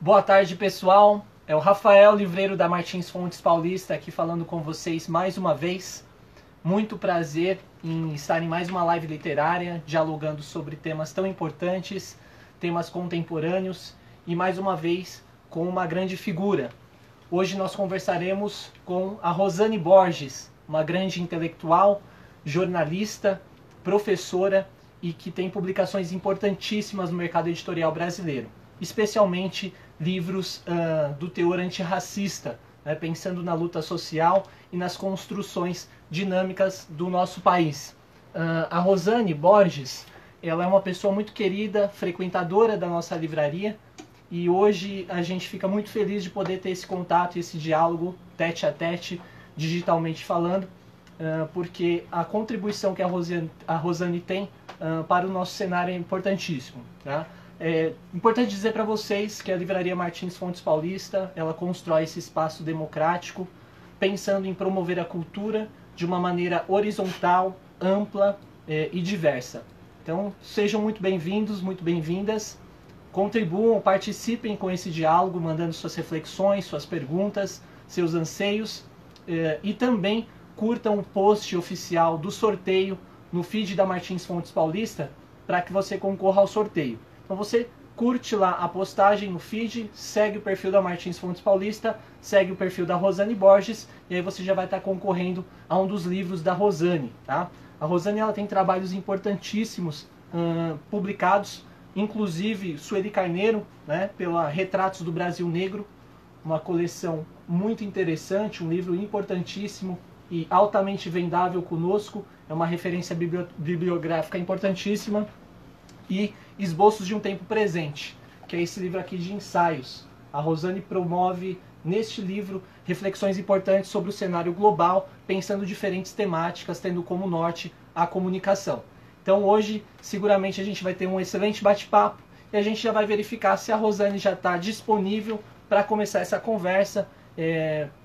Boa tarde, pessoal. É o Rafael, livreiro da Martins Fontes Paulista, aqui falando com vocês mais uma vez. Muito prazer em estar em mais uma live literária, dialogando sobre temas tão importantes, temas contemporâneos e mais uma vez com uma grande figura. Hoje nós conversaremos com a Rosane Borges, uma grande intelectual, jornalista, professora e que tem publicações importantíssimas no mercado editorial brasileiro, especialmente livros do teor antirracista, né, pensando na luta social e nas construções dinâmicas do nosso país. A Rosane Borges, ela é uma pessoa muito querida, frequentadora da nossa livraria, e hoje a gente fica muito feliz de poder ter esse contato, esse diálogo tete a tete, digitalmente falando, porque a contribuição que a Rosane tem para o nosso cenário é importantíssimo. Tá? É importante dizer para vocês que a Livraria Martins Fontes Paulista, ela constrói esse espaço democrático, pensando em promover a cultura de uma maneira horizontal, ampla e diversa. Então, sejam muito bem-vindos, muito bem-vindas. Contribuam, participem com esse diálogo, mandando suas reflexões, suas perguntas, seus anseios e também curtam o post oficial do sorteio no feed da Martins Fontes Paulista para que você concorra ao sorteio. Então você curte lá a postagem no feed, segue o perfil da Martins Fontes Paulista, segue o perfil da Rosane Borges e aí você já vai estar concorrendo a um dos livros da Rosane. Tá? A Rosane ela tem trabalhos importantíssimos publicados, inclusive Sueli Carneiro, né, pela Retratos do Brasil Negro, uma coleção muito interessante, um livro importantíssimo e altamente vendável conosco, é uma referência bibliográfica importantíssima, e Esboços de um Tempo Presente, que é esse livro aqui de ensaios. A Rosane promove neste livro reflexões importantes sobre o cenário global, pensando diferentes temáticas, tendo como norte a comunicação. Então hoje, seguramente, a gente vai ter um excelente bate-papo e a gente já vai verificar se a Rosane já está disponível para começar essa conversa.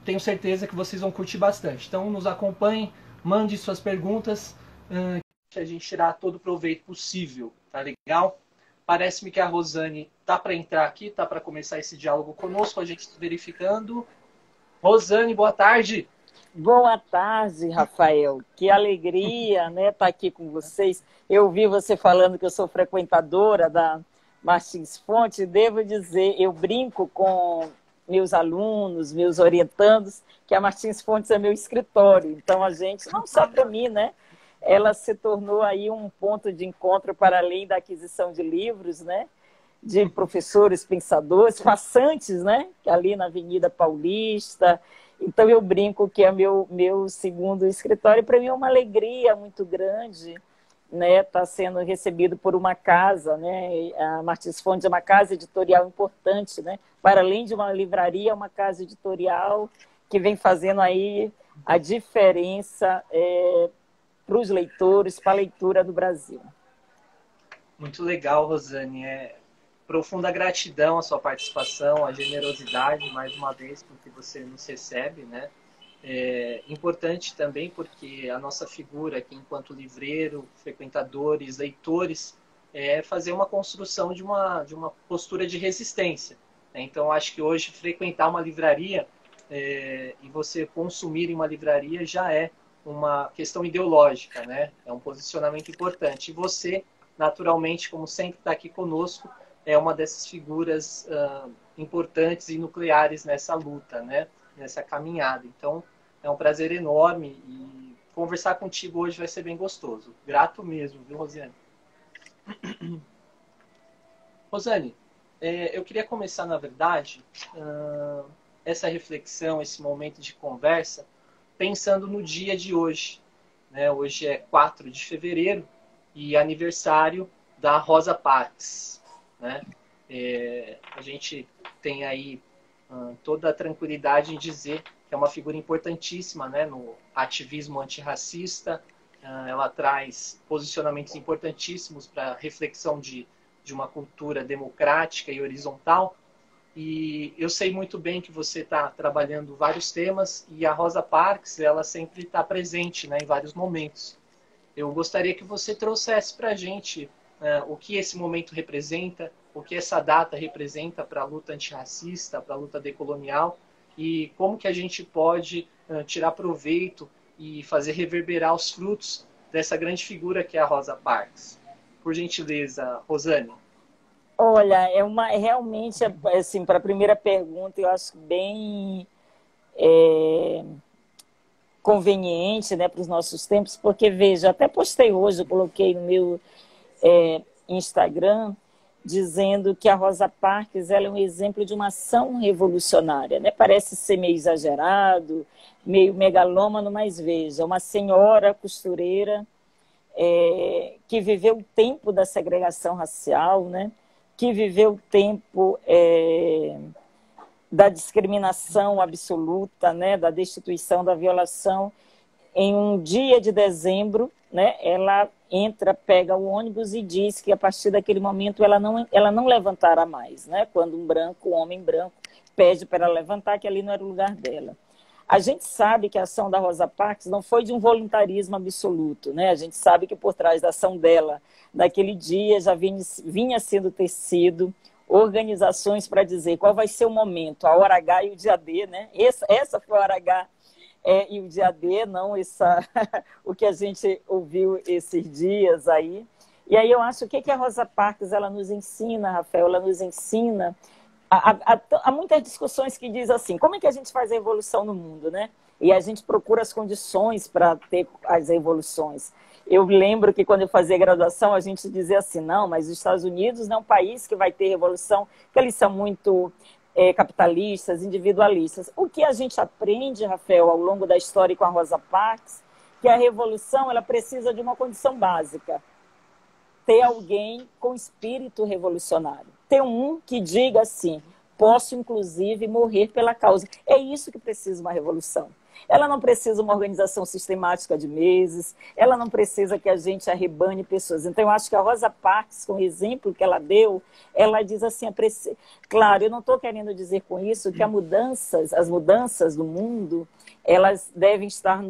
Tenho certeza que vocês vão curtir bastante. Então nos acompanhem, mande suas perguntas, que a gente tirar todo o proveito possível, tá legal? Parece-me que a Rosane tá para entrar aqui, tá para começar esse diálogo conosco, a gente está verificando. Rosane, boa tarde. Boa tarde, Rafael. Que alegria, né, estar aqui com vocês. Eu vi você falando que eu sou frequentadora da Martins Fontes, e devo dizer, eu brinco com meus alunos, meus orientandos, que a Martins Fontes é meu escritório. Então, a gente, não só para mim, né? Ela se tornou aí um ponto de encontro para além da aquisição de livros, né? De professores, pensadores, passantes, né? Ali na Avenida Paulista. Então, eu brinco que é meu segundo escritório. Para mim é uma alegria muito grande, né? Tá sendo recebido por uma casa, né? A Martins Fontes é uma casa editorial importante, né? Para além de uma livraria, é uma casa editorial que vem fazendo aí a diferença para os leitores, para a leitura do Brasil. Muito legal, Rosane. Profunda gratidão à sua participação, à generosidade, mais uma vez, porque você nos recebe, né? É importante também porque a nossa figura aqui, enquanto livreiro, frequentadores, leitores, é fazer uma construção de uma postura de resistência. Né? Então, acho que hoje frequentar uma livraria e você consumir em uma livraria já é uma questão ideológica, né? É um posicionamento importante. E você, naturalmente, como sempre está aqui conosco, é uma dessas figuras importantes e nucleares nessa luta, né? Nessa caminhada. Então, é um prazer enorme e conversar contigo hoje vai ser bem gostoso. Grato mesmo, viu, Rosane? Rosane, eu queria começar, na verdade, essa reflexão, esse momento de conversa, pensando no dia de hoje. Né? Hoje é 4 de fevereiro e aniversário da Rosa Parks. Né? A gente tem aí toda a tranquilidade em dizer que é uma figura importantíssima, né, no ativismo antirracista. Ela traz posicionamentos importantíssimos para a reflexão de uma cultura democrática e horizontal. E eu sei muito bem que você está trabalhando vários temas e a Rosa Parks ela sempre está presente, né, em vários momentos. Eu gostaria que você trouxesse para a gente o que esse momento representa, o que essa data representa para a luta antirracista, para a luta decolonial, e como que a gente pode tirar proveito e fazer reverberar os frutos dessa grande figura que é a Rosa Parks. Por gentileza, Rosane. Olha, realmente, assim, para a primeira pergunta, eu acho bem conveniente, né, para os nossos tempos, porque, veja, até postei hoje, eu coloquei no meu Instagram, dizendo que a Rosa Parks ela é um exemplo de uma ação revolucionária, né? Parece ser meio exagerado, meio megalômano, mas veja, uma senhora costureira que viveu o tempo da segregação racial, né? Que viveu o tempo da discriminação absoluta, né? Da destituição, da violação. Em um dia de dezembro, né, ela entra, pega o ônibus e diz que a partir daquele momento ela não levantará mais, né? Quando um homem branco, pede para ela levantar, que ali não era o lugar dela. A gente sabe que a ação da Rosa Parks não foi de um voluntarismo absoluto, né? A gente sabe que por trás da ação dela, naquele dia, já vinha sendo tecido organizações para dizer qual vai ser o momento, a hora H e o dia D, né? Essa foi a hora H e o dia D, não o que a gente ouviu esses dias aí. E aí eu acho que a Rosa Parks ela nos ensina, Rafael, ela nos ensina. Há muitas discussões que dizem assim, como é que a gente faz a evolução no mundo, né? E a gente procura as condições para ter as evoluções. Eu lembro que quando eu fazia graduação, a gente dizia assim, não, mas os Estados Unidos não é um país que vai ter revolução, porque eles são muito capitalistas, individualistas. O que a gente aprende, Rafael, ao longo da história e com a Rosa Parks, que a revolução ela precisa de uma condição básica. Ter alguém com espírito revolucionário. Ter um que diga assim, posso inclusive morrer pela causa. É isso que precisa uma revolução. Ela não precisa uma organização sistemática de meses, ela não precisa que a gente arrebane pessoas. Então, eu acho que a Rosa Parks, com o exemplo que ela deu, ela diz assim, claro, eu não estou querendo dizer com isso que as mudanças do mundo, elas devem estar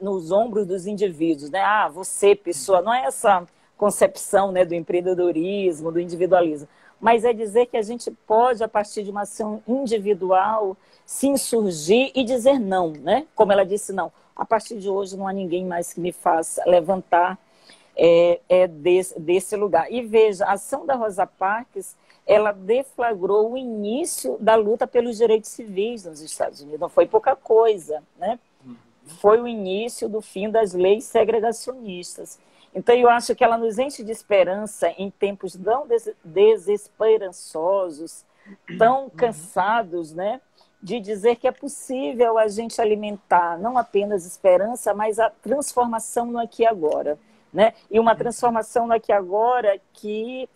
nos ombros dos indivíduos, né? Ah, você, pessoa, não é essa concepção, né, do empreendedorismo, do individualismo, mas é dizer que a gente pode, a partir de uma ação individual, se insurgir e dizer não, né? Como ela disse, não, a partir de hoje não há ninguém mais que me faça levantar desse lugar. E veja, a ação da Rosa Parks, ela deflagrou o início da luta pelos direitos civis nos Estados Unidos, não foi pouca coisa, né? Foi o início do fim das leis segregacionistas. Então, eu acho que ela nos enche de esperança em tempos tão desesperançosos, tão cansados, né? De dizer que é possível a gente alimentar não apenas esperança, mas a transformação no aqui e agora, né? E uma transformação no aqui e agora que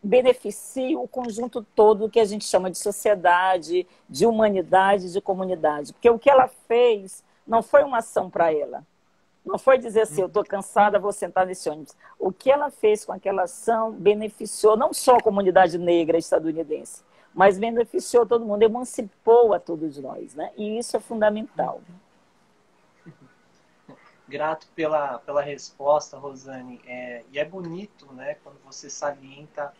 beneficie o conjunto todo que a gente chama de sociedade, de humanidade, de comunidade. Porque o que ela fez não foi uma ação para ela. Não foi dizer assim, eu estou cansada, vou sentar nesse ônibus. O que ela fez com aquela ação beneficiou não só a comunidade negra estadunidense, mas beneficiou todo mundo, emancipou a todos nós, né? E isso é fundamental. Grato pela resposta, Rosane. E é bonito, né, quando você salienta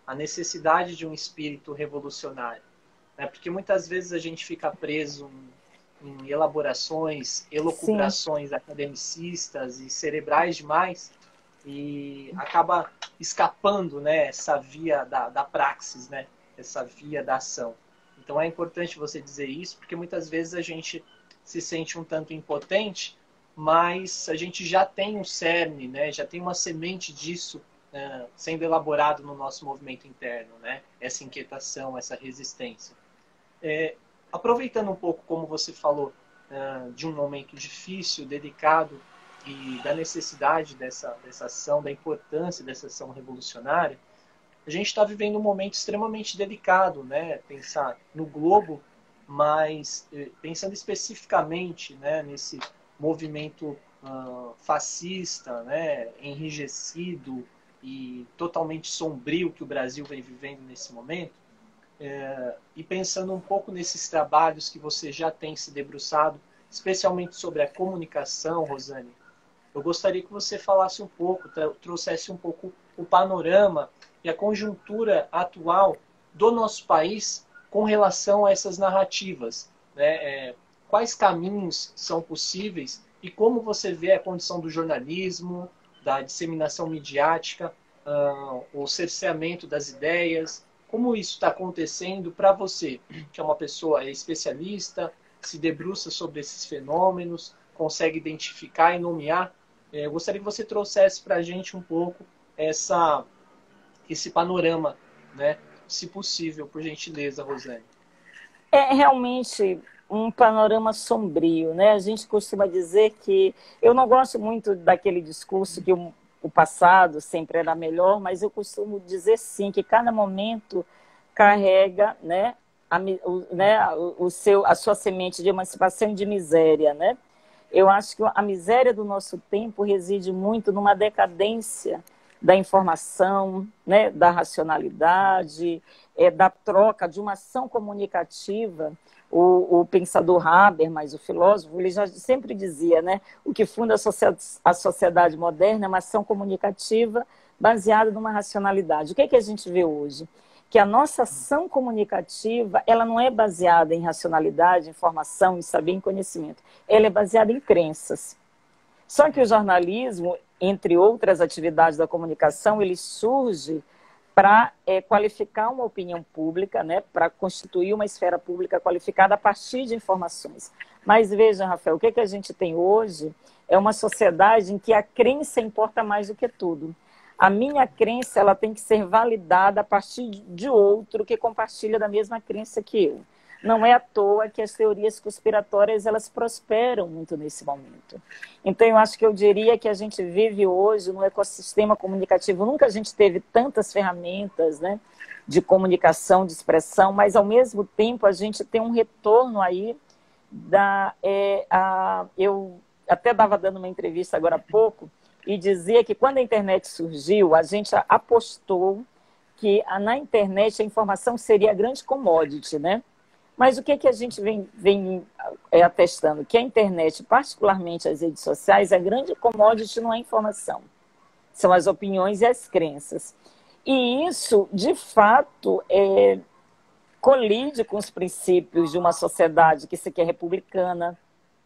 a necessidade de um espírito revolucionário. Né? Porque muitas vezes a gente fica preso em elaborações, elucubrações academicistas e cerebrais demais e acaba escapando, né, essa via da praxis, né, essa via da ação. Então é importante você dizer isso, porque muitas vezes a gente se sente um tanto impotente, mas a gente já tem um cerne, né, já tem uma semente disso sendo elaborado no nosso movimento interno, né, essa inquietação, essa resistência. Aproveitando um pouco, como você falou, de um momento difícil, delicado, e da necessidade dessa ação, da importância dessa ação revolucionária, a gente está vivendo um momento extremamente delicado, né? Pensar no globo, mas pensando especificamente, né, nesse movimento fascista, né, enrijecido e totalmente sombrio que o Brasil vem vivendo nesse momento, e pensando um pouco nesses trabalhos que você já tem se debruçado, especialmente sobre a comunicação, Rosane, eu gostaria que você falasse um pouco, trouxesse um pouco o panorama e a conjuntura atual do nosso país com relação a essas narrativas, né? Quais caminhos são possíveis e como você vê a condição do jornalismo, da disseminação midiática, o cerceamento das ideias, como isso está acontecendo para você, que é uma pessoa especialista, se debruça sobre esses fenômenos, consegue identificar e nomear. Eu gostaria que você trouxesse para a gente um pouco esse panorama, né? Se possível, por gentileza, Rosane. É realmente um panorama sombrio, né? A gente costuma dizer que eu não gosto muito daquele discurso que o passado sempre era melhor, mas eu costumo dizer sim que cada momento carrega, né, a sua semente de emancipação e de miséria, né? Eu acho que a miséria do nosso tempo reside muito numa decadência da informação, né, da racionalidade, da troca, de uma ação comunicativa. O pensador Habermas, o filósofo, ele já sempre dizia, né, o que funda a sociedade moderna é uma ação comunicativa baseada numa racionalidade. O que é que a gente vê hoje? Que a nossa ação comunicativa, ela não é baseada em racionalidade, informação, em saber, em conhecimento. Ela é baseada em crenças. Só que o jornalismo, entre outras atividades da comunicação, ele surge para qualificar uma opinião pública, né, para constituir uma esfera pública qualificada a partir de informações. Mas veja, Rafael, o que a gente tem hoje é uma sociedade em que a crença importa mais do que tudo. A minha crença, ela tem que ser validada a partir de outro que compartilha da mesma crença que eu. Não é à toa que as teorias conspiratórias, elas prosperam muito nesse momento. Então, eu acho que eu diria que a gente vive hoje num ecossistema comunicativo. Nunca a gente teve tantas ferramentas, né, de comunicação, de expressão, mas, ao mesmo tempo, a gente tem um retorno aí eu até estava dando uma entrevista agora há pouco, e dizia que quando a internet surgiu, a gente apostou que na internet a informação seria a grande commodity, né? Mas o que a gente vem atestando? Que a internet, particularmente as redes sociais, a grande commodity não é a informação, são as opiniões e as crenças. E isso, de fato, colide com os princípios de uma sociedade que se quer republicana,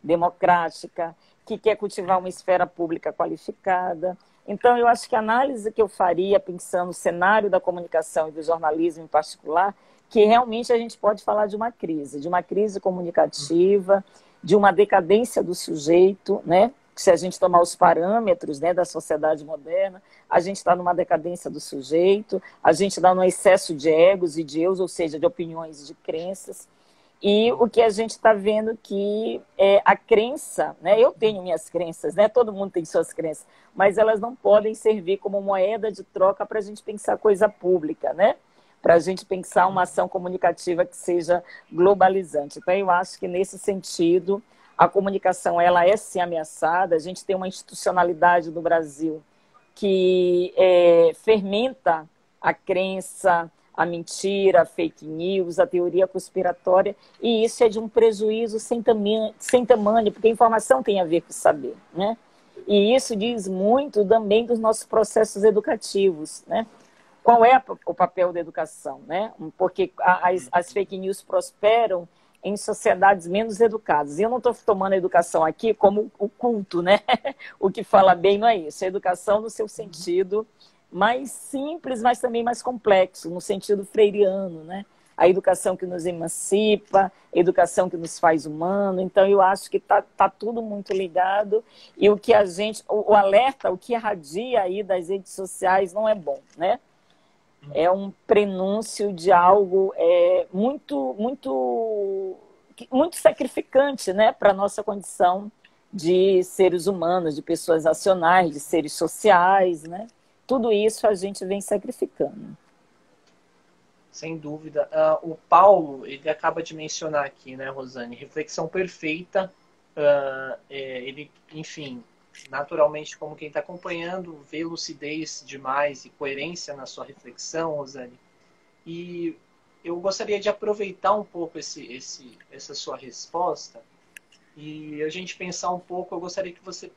democrática, que quer cultivar uma esfera pública qualificada. Então, eu acho que a análise que eu faria, pensando no cenário da comunicação e do jornalismo em particular, que realmente a gente pode falar de uma crise comunicativa, de uma decadência do sujeito, né? Se a gente tomar os parâmetros, né, da sociedade moderna, a gente está numa decadência do sujeito, a gente está num excesso de egos e de eus, ou seja, de opiniões e de crenças. E o que a gente está vendo que a crença, né? Eu tenho minhas crenças, né? Todo mundo tem suas crenças, mas elas não podem servir como moeda de troca para a gente pensar coisa pública, né? Para a gente pensar uma ação comunicativa que seja globalizante. Então, eu acho que, nesse sentido, a comunicação ela é sim ameaçada. A gente tem uma institucionalidade no Brasil que fermenta a crença, a mentira, a fake news, a teoria conspiratória, e isso é de um prejuízo sem tamanho, porque a informação tem a ver com saber, né? E isso diz muito também dos nossos processos educativos, né? Qual é o papel da educação, né? Porque as fake news prosperam em sociedades menos educadas. E eu não estou tomando a educação aqui como o culto, né? O que fala bem não é isso. A educação no seu sentido mais simples, mas também mais complexo, no sentido freiriano, né? A educação que nos emancipa, a educação que nos faz humano. Então, eu acho que tá tudo muito ligado. E o alerta, o que irradia aí das redes sociais não é bom, né? É um prenúncio de algo muito, muito, muito sacrificante, né, para a nossa condição de seres humanos, de pessoas racionais, de seres sociais, né? Tudo isso a gente vem sacrificando. Sem dúvida. O Paulo, ele acaba de mencionar aqui, né, Rosane, reflexão perfeita. Ele, enfim, naturalmente, como quem está acompanhando, vê lucidez demais e coerência na sua reflexão, Rosane. E eu gostaria de aproveitar um pouco essa sua resposta e a gente pensar um pouco. Eu gostaria que você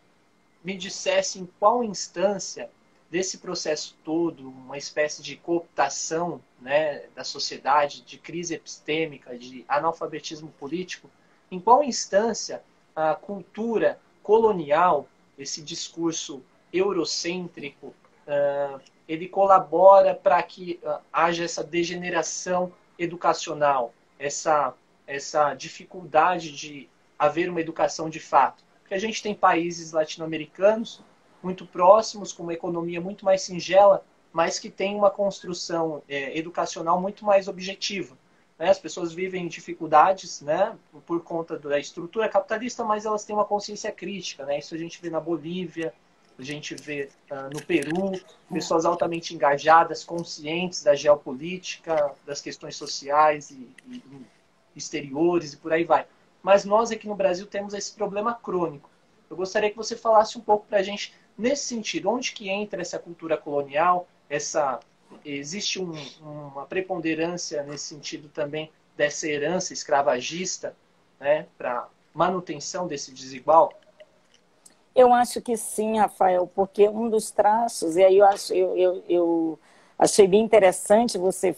me dissesse em qual instância desse processo todo, uma espécie de cooptação, né, da sociedade, de crise epistêmica, de analfabetismo político, em qual instância a cultura colonial, esse discurso eurocêntrico, ele colabora para que haja essa degeneração educacional, essa dificuldade de haver uma educação de fato? Porque a gente tem países latino-americanos muito próximos, com uma economia muito mais singela, mas que tem uma construção educacional muito mais objetiva. Né? As pessoas vivem dificuldades, né, por conta da estrutura capitalista, mas elas têm uma consciência crítica. Né? Isso a gente vê na Bolívia, a gente vê no Peru, pessoas altamente engajadas, conscientes da geopolítica, das questões sociais e exteriores e por aí vai. Mas nós aqui no Brasil temos esse problema crônico. Eu gostaria que você falasse um pouco para a gente nesse sentido, onde que entra essa cultura colonial, existe uma preponderância nesse sentido também dessa herança escravagista, né, para manutenção desse desigual? Eu acho que sim, Rafael, porque um dos traços, e aí eu achei bem interessante você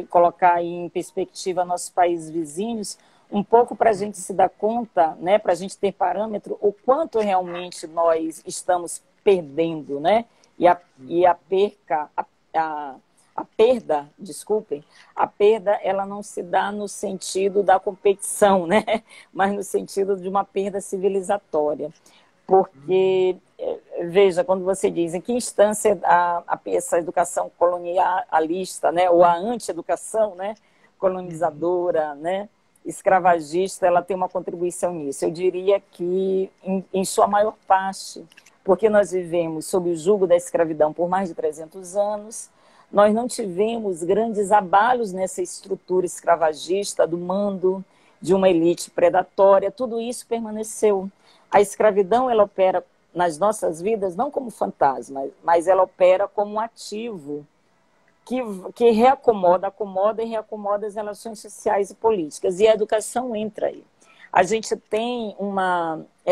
colocar aí em perspectiva nossos países vizinhos, um pouco para a gente se dar conta, né, para a gente ter parâmetro, o quanto realmente nós estamos perdendo, né? A perda, ela não se dá no sentido da competição, né? Mas no sentido de uma perda civilizatória. Porque, veja, quando você diz em que instância essa educação colonialista, né, ou a anti-educação, né, colonizadora, né, escravagista, ela tem uma contribuição nisso. Eu diria que, em sua maior parte, porque nós vivemos sob o jugo da escravidão por mais de 300 anos, nós não tivemos grandes abalos nessa estrutura escravagista do mando, de uma elite predatória, tudo isso permaneceu. A escravidão, ela opera nas nossas vidas não como fantasma, mas ela opera como um ativo que acomoda e reacomoda as relações sociais e políticas. E a educação entra aí. A gente tem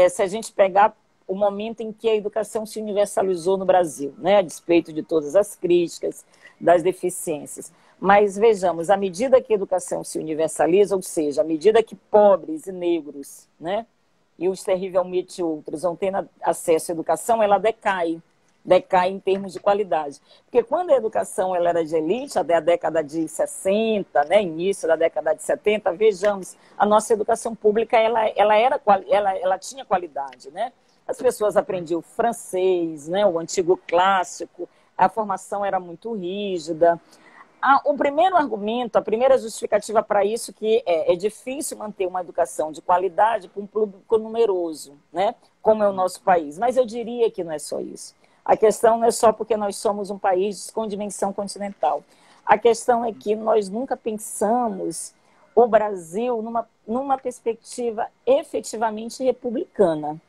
se a gente pegar o momento em que a educação se universalizou no Brasil, né, a despeito de todas as críticas, das deficiências. Mas vejamos, à medida que a educação se universaliza, ou seja, à medida que pobres e negros, né, e os terrivelmente outros vão tendo acesso à educação, ela decai em termos de qualidade. Porque quando a educação ela era de elite, até a década de 60, né, início da década de 70, vejamos, a nossa educação pública ela tinha qualidade. Né? As pessoas aprendiam francês, né, o antigo clássico, a formação era muito rígida. O primeiro argumento, a primeira justificativa para isso que é difícil manter uma educação de qualidade para um público numeroso, né? Como é o nosso país. Mas eu diria que não é só isso. A questão não é só porque nós somos um país com dimensão continental. A questão é que nós nunca pensamos o Brasil numa perspectiva efetivamente republicana,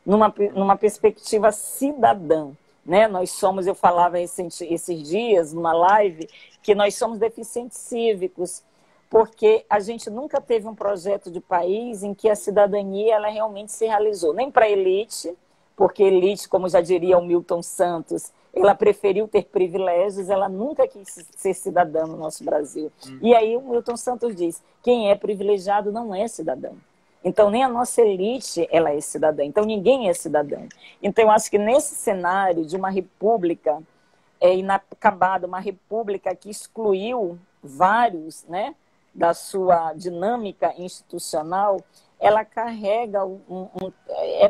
numa perspectiva cidadã. Né? Nós somos, eu falava esses dias, numa live, que nós somos deficientes cívicos, porque a gente nunca teve um projeto de país em que a cidadania ela realmente se realizou, nem para a elite, porque a elite, como já diria o Milton Santos, ela preferiu ter privilégios, ela nunca quis ser cidadã no nosso Brasil. E aí o Milton Santos diz, quem é privilegiado não é cidadão. Então, nem a nossa elite ela é cidadã. Então, ninguém é cidadão. Então, eu acho que nesse cenário de uma república inacabada, uma república que excluiu vários, né, da sua dinâmica institucional, ela carrega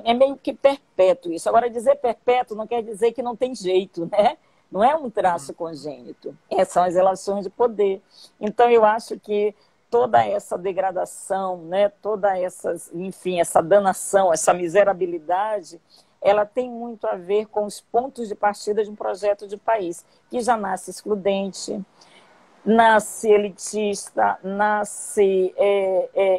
é meio que perpétuo isso. Agora, dizer perpétuo não quer dizer que não tem jeito, né? Não é um traço congênito. São as relações de poder. Então, eu acho que toda essa degradação, né, essa danação, essa miserabilidade, ela tem muito a ver com os pontos de partida de um projeto de país, que já nasce excludente, nasce elitista, nasce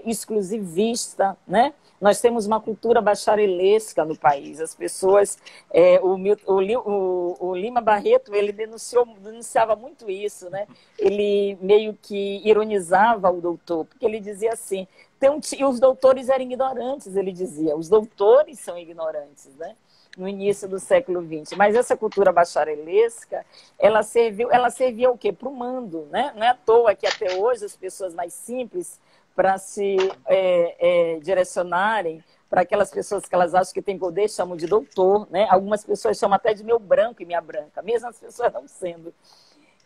exclusivista, né? Nós temos uma cultura bacharelesca no país. As pessoas... o Lima Barreto, ele denunciava muito isso, né? Ele meio que ironizava o doutor, porque ele dizia assim... E os doutores eram ignorantes, ele dizia. Os doutores são ignorantes, né? no início do século XX. Mas essa cultura bacharelesca, ela servia o quê? Para o mando, né? Não é à toa que até hoje as pessoas mais simples, para se direcionarem para aquelas pessoas que elas acham que têm poder, chamam de doutor, né? Algumas pessoas chamam até de meu branco e minha branca, mesmo as pessoas não sendo.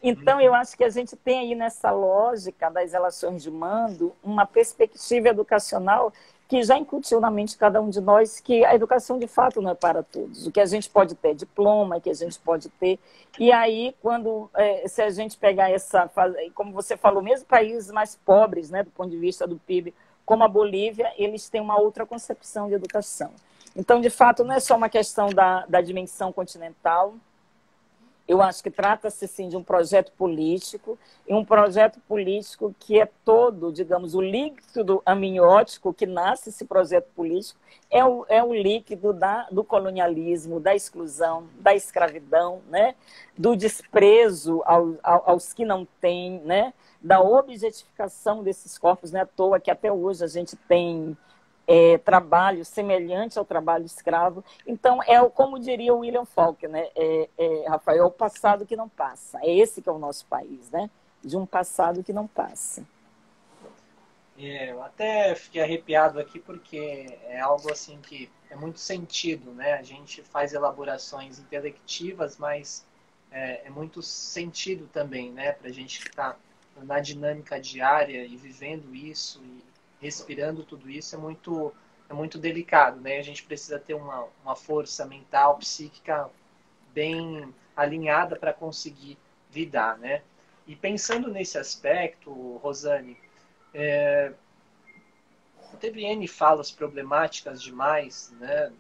Então, eu acho que a gente tem aí nessa lógica das relações de mando uma perspectiva educacional que já incutiu na mente de cada um de nós que a educação, de fato, não é para todos. O que a gente pode ter diploma, que a gente pode ter. E aí, se a gente pegar como você falou, mesmo países mais pobres, né, do ponto de vista do PIB, como a Bolívia, eles têm uma outra concepção de educação. Então, de fato, não é só uma questão da dimensão continental. Eu acho que trata-se, sim, de um projeto político, e um projeto político que é todo, digamos, o líquido amniótico que nasce esse projeto político, é o líquido do colonialismo, da exclusão, da escravidão, né? Do desprezo aos que não têm, né? Da objetificação desses corpos, não é à toa que até hoje a gente tem trabalho semelhante ao trabalho escravo. Então, como diria o William Faulkner, né? Rafael, o passado que não passa. É esse que é o nosso país, né? De um passado que não passa. Eu até fiquei arrepiado aqui porque é algo assim que é muito sentido, né? A gente faz elaborações intelectivas, mas é muito sentido também, né? Para a gente ficar na dinâmica diária e vivendo isso e respirando tudo isso é muito delicado, né? A gente precisa ter uma força mental, psíquica bem alinhada para conseguir lidar, né? E pensando nesse aspecto, Rosane, teve N falas problemáticas demais, né?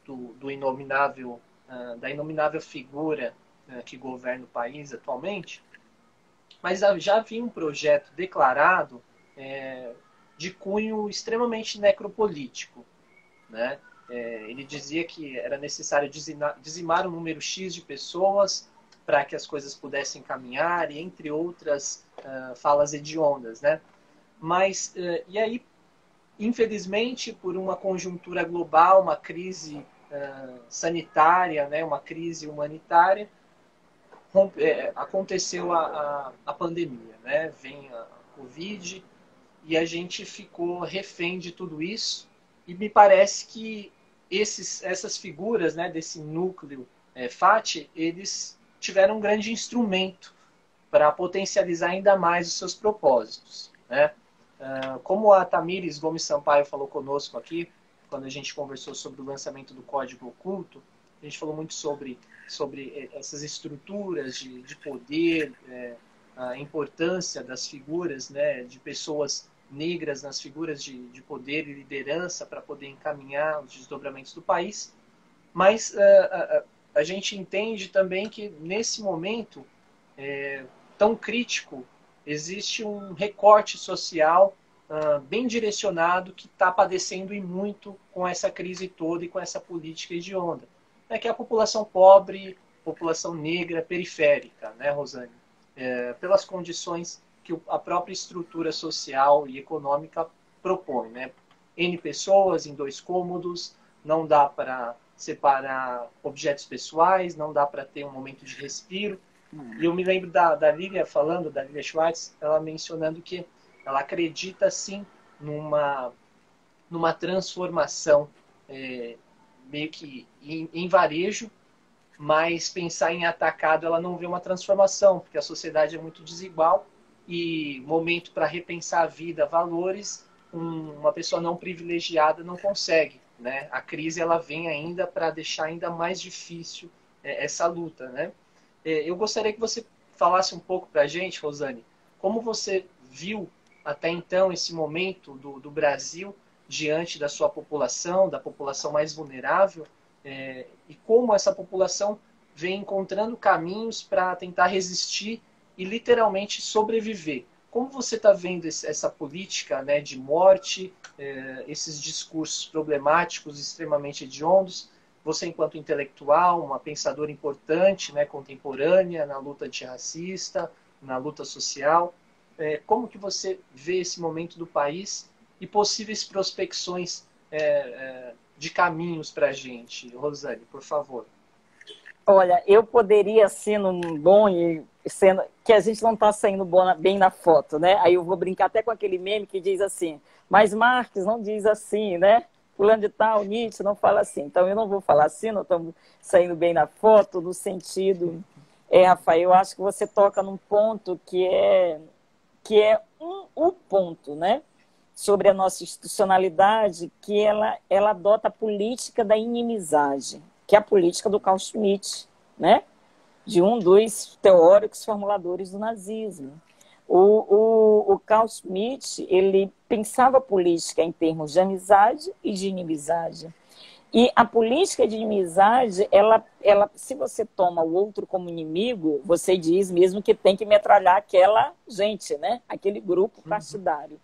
Do inominável, da inominável figura que governa o país atualmente, mas já havia um projeto declarado de cunho extremamente necropolítico, né? Ele dizia que era necessário dizimar um número X de pessoas para que as coisas pudessem caminhar, e entre outras falas hediondas, né? Mas, e aí, infelizmente, por uma conjuntura global, uma crise sanitária, né, uma crise humanitária, aconteceu a pandemia, né? Vem a Covid, e a gente ficou refém de tudo isso, e me parece que essas figuras, né, desse núcleo FAT, eles tiveram um grande instrumento para potencializar ainda mais os seus propósitos, né? Como a Tamires Gomes Sampaio falou conosco aqui, quando a gente conversou sobre o lançamento do Código Oculto, a gente falou muito sobre essas estruturas de poder, a importância das figuras, né, de pessoas negras nas figuras de poder e liderança para poder encaminhar os desdobramentos do país. Mas a gente entende também que nesse momento tão crítico existe um recorte social bem direcionado que está padecendo e muito com essa crise toda e com essa política hedionda, que é a população pobre, população negra, periférica, né, Rosane? Pelas condições que a própria estrutura social e econômica propõe, né? N pessoas em 2 cômodos, não dá para separar objetos pessoais, não dá para ter um momento de respiro. E eu me lembro da Lilia falando, da Lilia Schwartz, ela mencionando que ela acredita sim numa transformação meio que em varejo, mas pensar em atacado ela não vê uma transformação, porque a sociedade é muito desigual e momento para repensar a vida, valores, uma pessoa não privilegiada não consegue, né? A crise ela vem ainda para deixar ainda mais difícil essa luta, né? Eu gostaria que você falasse um pouco para a gente, Rosane, como você viu até então esse momento do Brasil diante da sua população, da população mais vulnerável, e como essa população vem encontrando caminhos para tentar resistir e literalmente sobreviver. Como você está vendo essa política, né, de morte, esses discursos problemáticos, extremamente hediondos? Você, enquanto intelectual, uma pensadora importante, né, contemporânea na luta antirracista, na luta social, como que você vê esse momento do país e possíveis prospecções de caminhos para a gente? Rosane, por favor. Olha, eu poderia, sendo bom e sendo que a gente não está saindo bem na foto, né? Aí eu vou brincar até com aquele meme que diz assim, mas Marx não diz assim, né? Fulano de tal, Nietzsche não fala assim. Então eu não vou falar assim, não estamos saindo bem na foto, no sentido... Rafael, eu acho que você toca num ponto que é o ponto, né? Sobre a nossa institucionalidade, que ela adota a política da inimizade, que é a política do Carl Schmitt, né? De um dos teóricos formuladores do nazismo. O Carl Schmitt, ele pensava a política em termos de amizade e de inimizade. E a política de inimizade, ela, se você toma o outro como inimigo, você diz mesmo que tem que metralhar aquela gente, né? Aquele grupo partidário.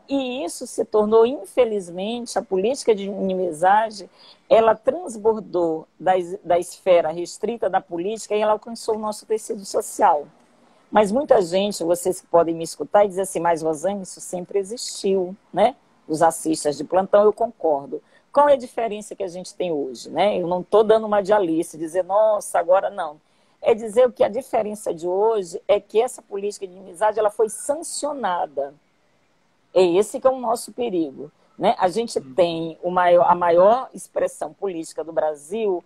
E isso se tornou, infelizmente, a política de inimizade, ela transbordou da esfera restrita da política e ela alcançou o nosso tecido social. Mas muita gente, vocês que podem me escutar, e dizer assim, mas Rosane, isso sempre existiu, né? Os racistas de plantão, eu concordo. Qual é a diferença que a gente tem hoje, né? Eu não estou dando uma dialice, dizer, nossa, agora não. É dizer que a diferença de hoje é que essa política de inimizade ela foi sancionada. É esse que é o nosso perigo, né? A gente tem a maior expressão política do Brasil,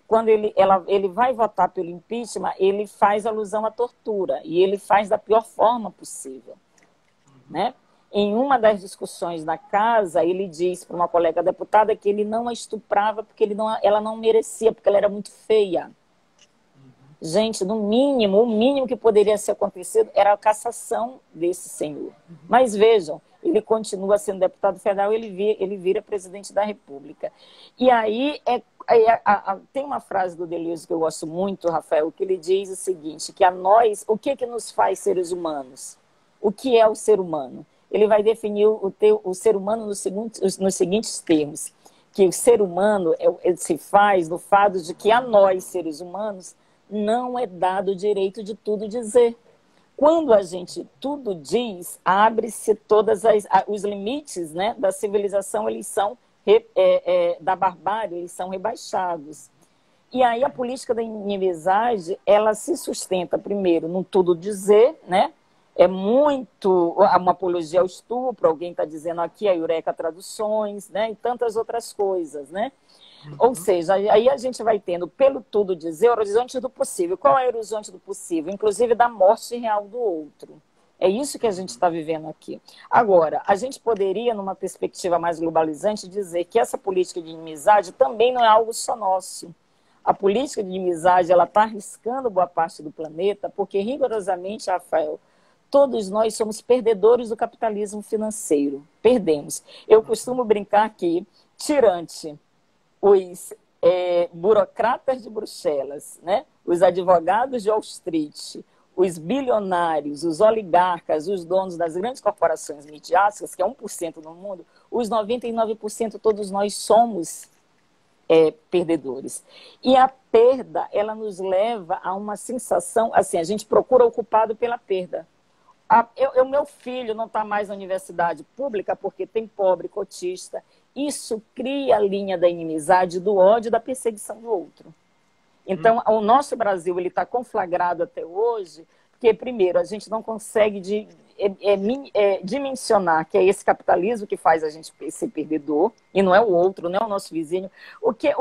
quando ele vai votar pelo impeachment, ele faz alusão à tortura, e ele faz da pior forma possível, né? Em uma das discussões na casa, ele diz para uma colega deputada que ele não a estuprava porque ela não merecia, porque ela era muito feia. Gente, no mínimo, o mínimo que poderia ser acontecido era a cassação desse senhor. Mas vejam, ele continua sendo deputado federal, ele vira presidente da República. E aí, tem uma frase do Deleuze que eu gosto muito, Rafael, que ele diz o seguinte, que a nós, o que nos faz seres humanos? O que é o ser humano? Ele vai definir o ser humano nos seguintes termos, que o ser humano ele se faz no fato de que a nós, seres humanos, não é dado o direito de tudo dizer. Quando a gente tudo diz, abre-se todos os limites, né, da civilização, eles são da barbárie, eles são rebaixados. E aí a política da inimizade, ela se sustenta primeiro no tudo dizer, né? É muito uma apologia ao estupro, alguém está dizendo aqui a Eureka Traduções, né? E tantas outras coisas, né? Ou seja, aí a gente vai tendo, pelo tudo dizer, o horizonte do possível. Qual é o horizonte do possível? Inclusive da morte real do outro. É isso que a gente está vivendo aqui. Agora, a gente poderia, numa perspectiva mais globalizante, dizer que essa política de inimizade também não é algo só nosso. A política de inimizade está arriscando boa parte do planeta, porque rigorosamente, Rafael, todos nós somos perdedores do capitalismo financeiro. Perdemos. Eu costumo brincar que, tirante os burocratas de Bruxelas, né? Os advogados de Wall Street, os bilionários, os oligarcas, os donos das grandes corporações midiáticas, que é 1% no mundo, os 99% todos nós somos perdedores. E a perda, ela nos leva a uma sensação, assim, a gente procura o culpado pela perda. Meu filho não está mais na universidade pública porque tem pobre cotista. Isso cria a linha da inimizade, do ódio, da perseguição do outro. Então, o nosso Brasil está conflagrado até hoje, porque, primeiro, a gente não consegue dimensionar que é esse capitalismo que faz a gente ser perdedor, e não é o outro, não é o nosso vizinho. O que a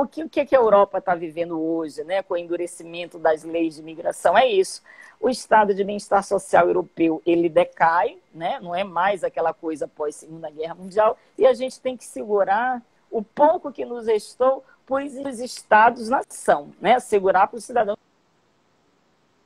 Europa está vivendo hoje, né, com o endurecimento das leis de imigração? É isso. O estado de bem-estar social europeu, ele decai, né? Não é mais aquela coisa pós-Segunda Guerra Mundial, e a gente tem que segurar o pouco que nos restou, pois os estados-nação, né? Segurar para os cidadãos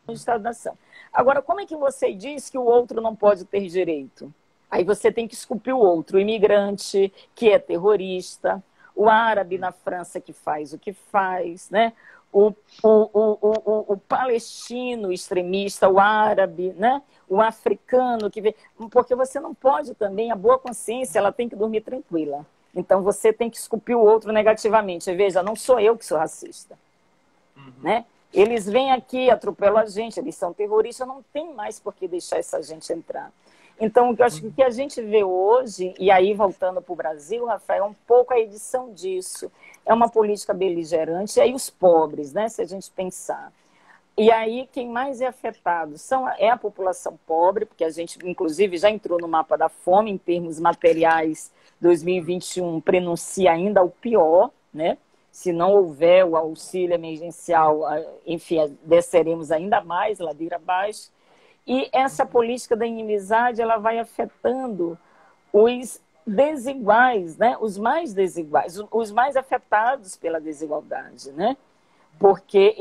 do estado-nação. Agora, como é que você diz que o outro não pode ter direito? Aí você tem que esculpir o outro, o imigrante, que é terrorista, o árabe na França que faz o que faz, né? O palestino extremista, o árabe, né? O africano que vê. Porque você não pode também, a boa consciência, ela tem que dormir tranquila. Então você tem que esculpir o outro negativamente. Veja, não sou eu que sou racista, né? Eles vêm aqui, atropelam a gente, eles são terroristas, não tem mais por que deixar essa gente entrar. Então, o que eu acho que o que a gente vê hoje, e aí voltando para o Brasil, Rafael, é um pouco a edição disso. É uma política beligerante, e aí os pobres, né, se a gente pensar. E aí, quem mais é afetado é a população pobre, porque a gente, inclusive, já entrou no mapa da fome, em termos materiais, 2021 prenuncia ainda o pior, né? Se não houver o auxílio emergencial, enfim, desceremos ainda mais, ladeira abaixo. E essa política da inimizade, ela vai afetando os desiguais, né? Os mais desiguais, os mais afetados pela desigualdade, né? Porque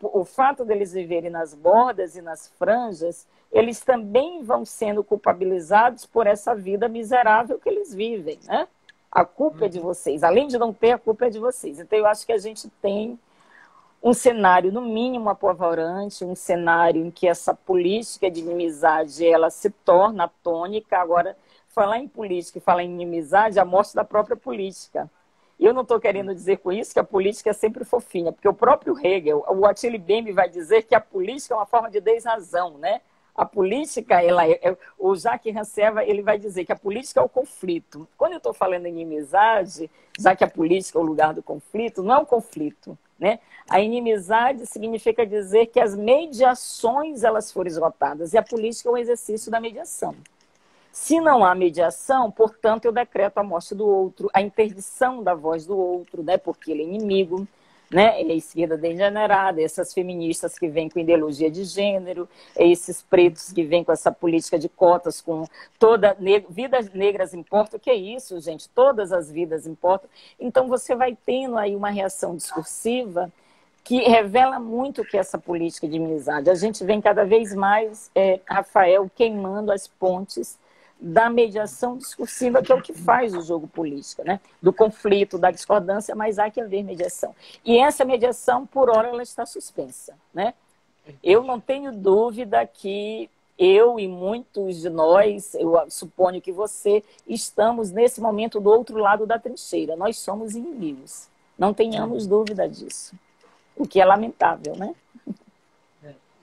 o fato deles viverem nas bordas e nas franjas, eles também vão sendo culpabilizados por essa vida miserável que eles vivem, né? A culpa é de vocês. Além de não ter, a culpa é de vocês. Então, eu acho que a gente tem um cenário, no mínimo, apavorante, um cenário em que essa política de inimizade ela se torna tônica. Agora, falar em política e falar em inimizade, a morte da própria política. E eu não estou querendo dizer com isso que a política é sempre fofinha, porque o próprio Hegel, o Attila Bembe vai dizer que a política é uma forma de desrazão, né? A política, o Jacques Rancière, ele vai dizer que a política é o conflito. Quando eu estou falando em inimizade, já que a política é o lugar do conflito, não é um conflito, né? A inimizade significa dizer que as mediações elas foram esgotadas, e a política é um exercício da mediação. Se não há mediação, portanto, eu decreto a morte do outro, a interdição da voz do outro, né? Porque ele é inimigo, né? É a esquerda degenerada, essas feministas que vêm com ideologia de gênero, esses pretos que vêm com essa política de cotas, com vidas negras importam. O que é isso, gente? Todas as vidas importam. Então, você vai tendo aí uma reação discursiva que revela muito o que é essa política de amizade. A gente vem cada vez mais, Rafael, queimando as pontes da mediação discursiva, que é o que faz o jogo político, né? Do conflito, da discordância, mas há que haver mediação. E essa mediação, por hora, ela está suspensa, né? Eu não tenho dúvida que eu e muitos de nós, eu suponho que você, estamos nesse momento do outro lado da trincheira. Nós somos inimigos. Não tenhamos dúvida disso. O que é lamentável, né?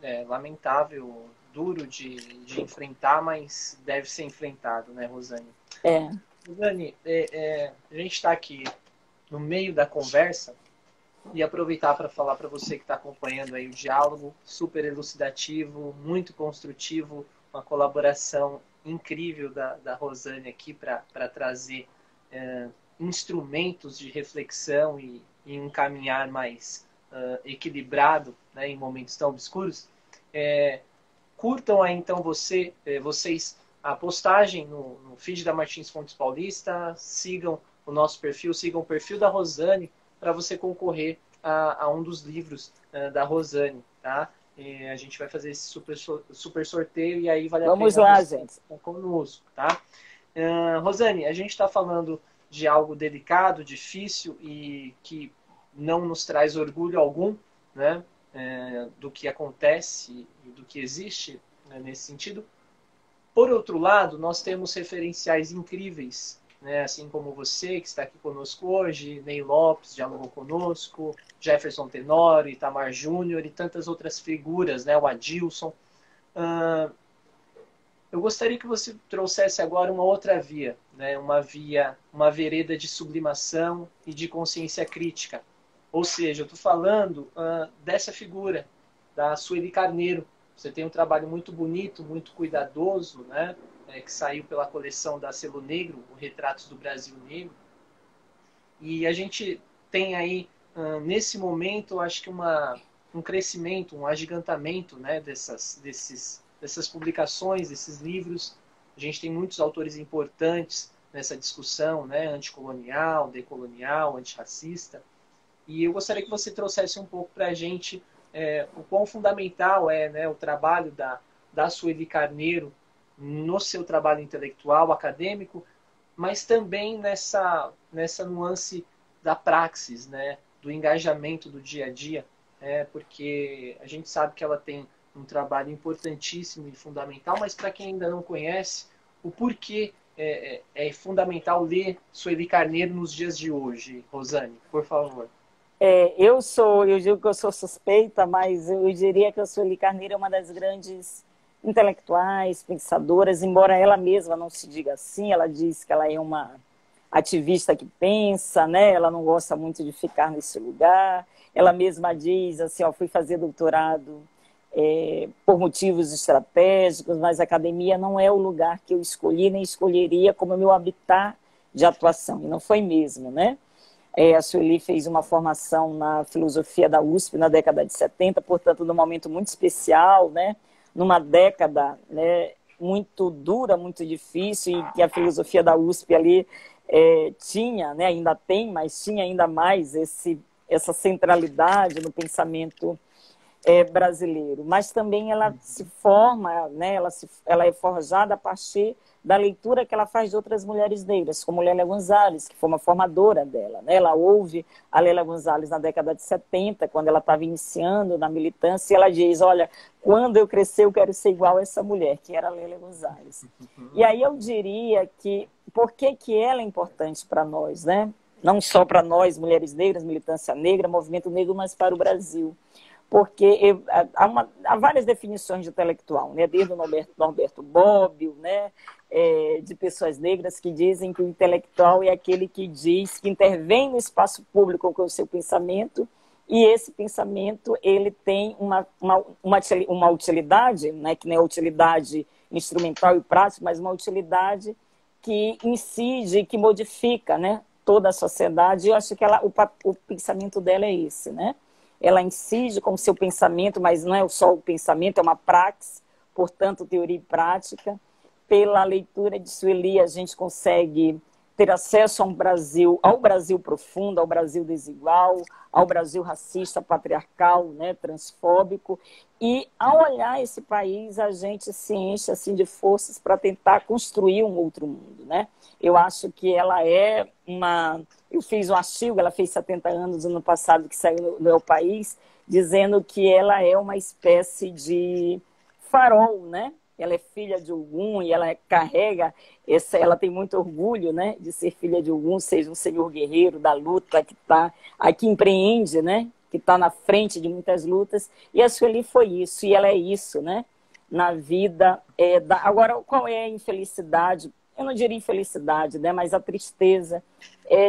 É lamentável, duro de enfrentar, mas deve ser enfrentado, né, Rosane? Rosane, a gente está aqui no meio da conversa e aproveitar para falar para você que está acompanhando aí o diálogo, super elucidativo, muito construtivo, uma colaboração incrível da Rosane aqui para trazer instrumentos de reflexão e um caminhar mais equilibrado, né, em momentos tão obscuros. Curtam aí então vocês a postagem no feed da Martins Fontes Paulista, sigam o nosso perfil, sigam o perfil da Rosane para você concorrer a um dos livros da Rosane, tá? A gente vai fazer esse super sorteio e aí vale a pena. Vamos lá, gente. Conosco, tá? Rosane, a gente está falando de algo delicado, difícil e que não nos traz orgulho algum, né? Do que acontece e do que existe, né, nesse sentido. Por outro lado, nós temos referenciais incríveis, né, assim como você, que está aqui conosco hoje, Ney Lopes dialogou conosco, Jefferson Tenório, Itamar Júnior e tantas outras figuras, né, o Adilson. Eu gostaria que você trouxesse agora uma outra via, né, uma vereda de sublimação e de consciência crítica. Ou seja, eu estou falando dessa figura, da Sueli Carneiro. Você tem um trabalho muito bonito, muito cuidadoso, né? Que saiu pela coleção da Selo Negro, o Retratos do Brasil Negro. E a gente tem aí, nesse momento, acho que um crescimento, um agigantamento, né, dessas publicações, desses livros. A gente tem muitos autores importantes nessa discussão, né, anticolonial, decolonial, antirracista. E eu gostaria que você trouxesse um pouco para a gente o quão fundamental é, né, o trabalho da Sueli Carneiro no seu trabalho intelectual, acadêmico, mas também nessa nuance da praxis, né, do engajamento do dia a dia, porque a gente sabe que ela tem um trabalho importantíssimo e fundamental, mas para quem ainda não conhece, o porquê é fundamental ler Sueli Carneiro nos dias de hoje. Rosane, por favor. Eu digo que eu sou suspeita, mas eu diria que a Sueli Carneiro é uma das grandes intelectuais, pensadoras, embora ela mesma não se diga assim, ela diz que ela é uma ativista que pensa, né? Ela não gosta muito de ficar nesse lugar. Ela mesma diz assim, ó, fui fazer doutorado por motivos estratégicos, mas a academia não é o lugar que eu escolhi, nem escolheria como meu habitat de atuação, e não foi mesmo, né? A Sueli fez uma formação na filosofia da USP na década de 70, portanto, num momento muito especial, né? Numa década, né, muito dura, muito difícil, e que a filosofia da USP ali tinha, né, ainda tem, mas tinha ainda mais essa centralidade no pensamento brasileiro. Mas também ela se forma, né, ela é forjada a partir da leitura que ela faz de outras mulheres negras, como Lélia Gonzalez, que foi uma formadora dela, né? Ela ouve a Lélia Gonzalez na década de 70, quando ela estava iniciando na militância, e ela diz, olha, quando eu crescer eu quero ser igual a essa mulher, que era a Lélia Gonzalez. E aí eu diria que, por que ela é importante para nós, né? Não só para nós, mulheres negras, militância negra, movimento negro, mas para o Brasil. Porque há várias definições de intelectual, né? Desde o Norberto Bobbio, né? De pessoas negras que dizem que o intelectual é aquele que diz, que intervém no espaço público com o seu pensamento, e esse pensamento ele tem uma utilidade, né? Que não é utilidade instrumental e prática, mas uma utilidade que incide, que modifica, né? Toda a sociedade. E eu acho que o pensamento dela é esse, né? Ela incide com o seu pensamento, mas não é só o pensamento, é uma praxis, portanto, teoria e prática. Pela leitura de Sueli, a gente consegue ter acesso ao Brasil profundo, ao Brasil desigual, ao Brasil racista, patriarcal, né, transfóbico. E, ao olhar esse país, a gente se enche assim, de forças para tentar construir um outro mundo, né? Eu acho que ela é uma... Eu fiz um artigo, ela fez 70 anos no ano passado, que saiu no El País, dizendo que ela é uma espécie de farol, né? Ela é filha de Ogum e ela carrega, ela tem muito orgulho, né, de ser filha de Ogum, seja um senhor guerreiro da luta, que empreende, né, que está na frente de muitas lutas. E a Sueli foi isso, e ela é isso, né, na vida. Agora, qual é a infelicidade? Eu não diria infelicidade, né, mas a tristeza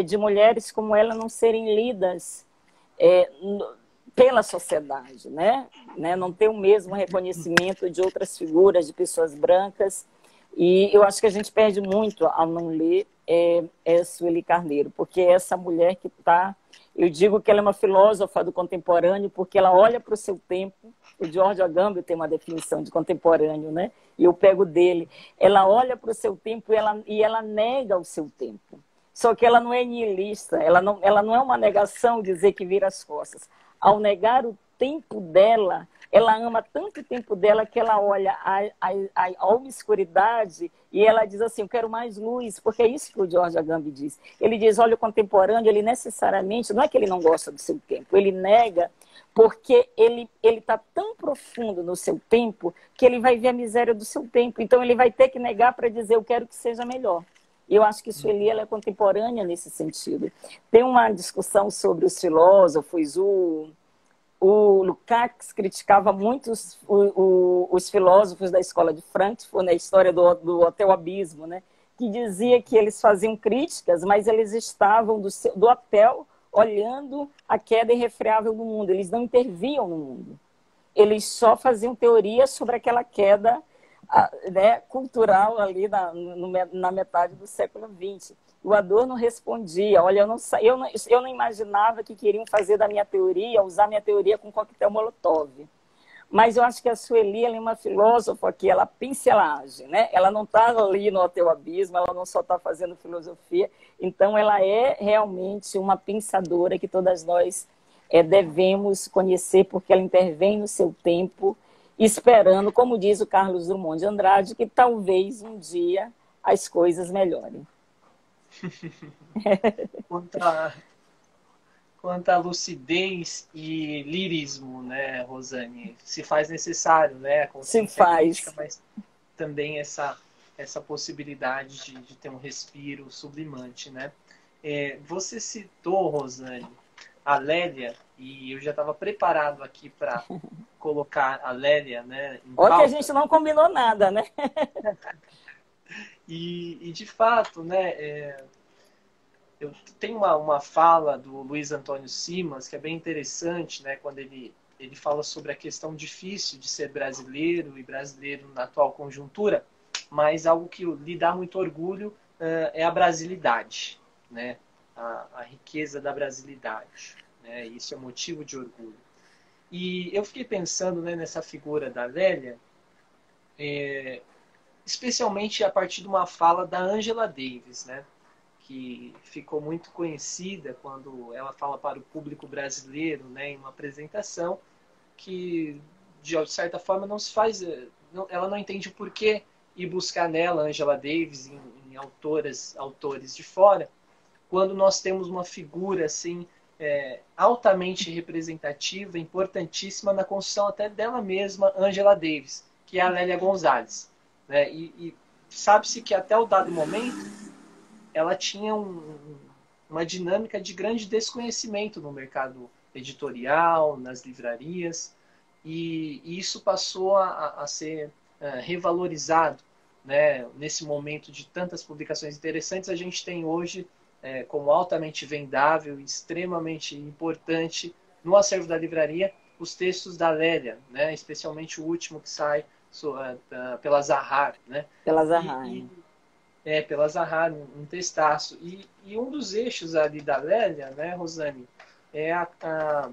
de mulheres como ela não serem lidas pela sociedade, né? Não ter o mesmo reconhecimento de outras figuras, de pessoas brancas. E eu acho que a gente perde muito ao não ler Sueli Carneiro, porque é essa mulher que está... Eu digo que ela é uma filósofa do contemporâneo, porque ela olha para o seu tempo. O George Agamben tem uma definição de contemporâneo, né? E eu pego dele. Ela olha para o seu tempo e ela nega o seu tempo. Só que ela não é nihilista, ela não é uma negação dizer que vira as costas. Ao negar o tempo dela, ela ama tanto o tempo dela que ela olha a obscuridade e ela diz assim, eu quero mais luz, porque é isso que o George Agamben diz. Ele diz, olha, o contemporâneo, ele necessariamente, não é que ele não gosta do seu tempo, ele nega porque ele está tão profundo no seu tempo que ele vai ver a miséria do seu tempo. Então ele vai ter que negar para dizer, eu quero que seja melhor. E eu acho que Sueli ela é contemporânea nesse sentido. Tem uma discussão sobre os filósofos. O Lukács criticava muito os filósofos da escola de Frankfurt, na história do Hotel Abismo, né? Que dizia que eles faziam críticas, mas eles estavam do hotel olhando a queda irrefreável do mundo. Eles não interviam no mundo. Eles só faziam teorias sobre aquela queda, né, cultural ali na metade do século XX. O Adorno respondia, olha, eu não imaginava que queriam fazer da minha teoria, usar minha teoria com coquetel Molotov. Mas eu acho que a Sueli ela é uma filósofa que ela pensa, ela age, né? Ela não está ali no Hotel Abismo, ela não só está fazendo filosofia, então ela é realmente uma pensadora que todas nós devemos conhecer, porque ela intervém no seu tempo, esperando, como diz o Carlos Drummond de Andrade, que talvez um dia as coisas melhorem. Quanto à lucidez e lirismo, né, Rosane? Se faz necessário, né? A consciência crítica, mas também essa possibilidade de ter um respiro sublimante, né? Você citou, Rosane, a Lélia, e eu já estava preparado aqui para colocar a Lélia, né, em Olha que a pauta. gente não combinou nada, né? E de fato, né, eu tenho uma fala do Luiz Antônio Simas que é bem interessante, né, quando ele fala sobre a questão difícil de ser brasileiro e brasileiro na atual conjuntura, mas algo que lhe dá muito orgulho é a brasilidade, né, a riqueza da brasilidade, né, isso é motivo de orgulho. E eu fiquei pensando, né, nessa figura da Lélia, especialmente a partir de uma fala da Angela Davis, né, que ficou muito conhecida quando ela fala para o público brasileiro, né, em uma apresentação que de certa forma não se faz, ela não entende o porquê ir buscar nela Angela Davis em autores de fora, quando nós temos uma figura assim altamente representativa, importantíssima na construção até dela mesma, Angela Davis, que é a Lélia Gonzalez, né? E sabe-se que até o dado momento ela tinha uma dinâmica de grande desconhecimento no mercado editorial, nas livrarias, e isso passou a ser revalorizado, né? Nesse momento de tantas publicações interessantes, a gente tem hoje como altamente vendável e extremamente importante no acervo da livraria os textos da Lélia, né? Especialmente o último que sai pela Zahar, né? Pela E, Zahar. e pela Zahar, um textaço. E um dos eixos ali da Lélia, né, Rosane, é a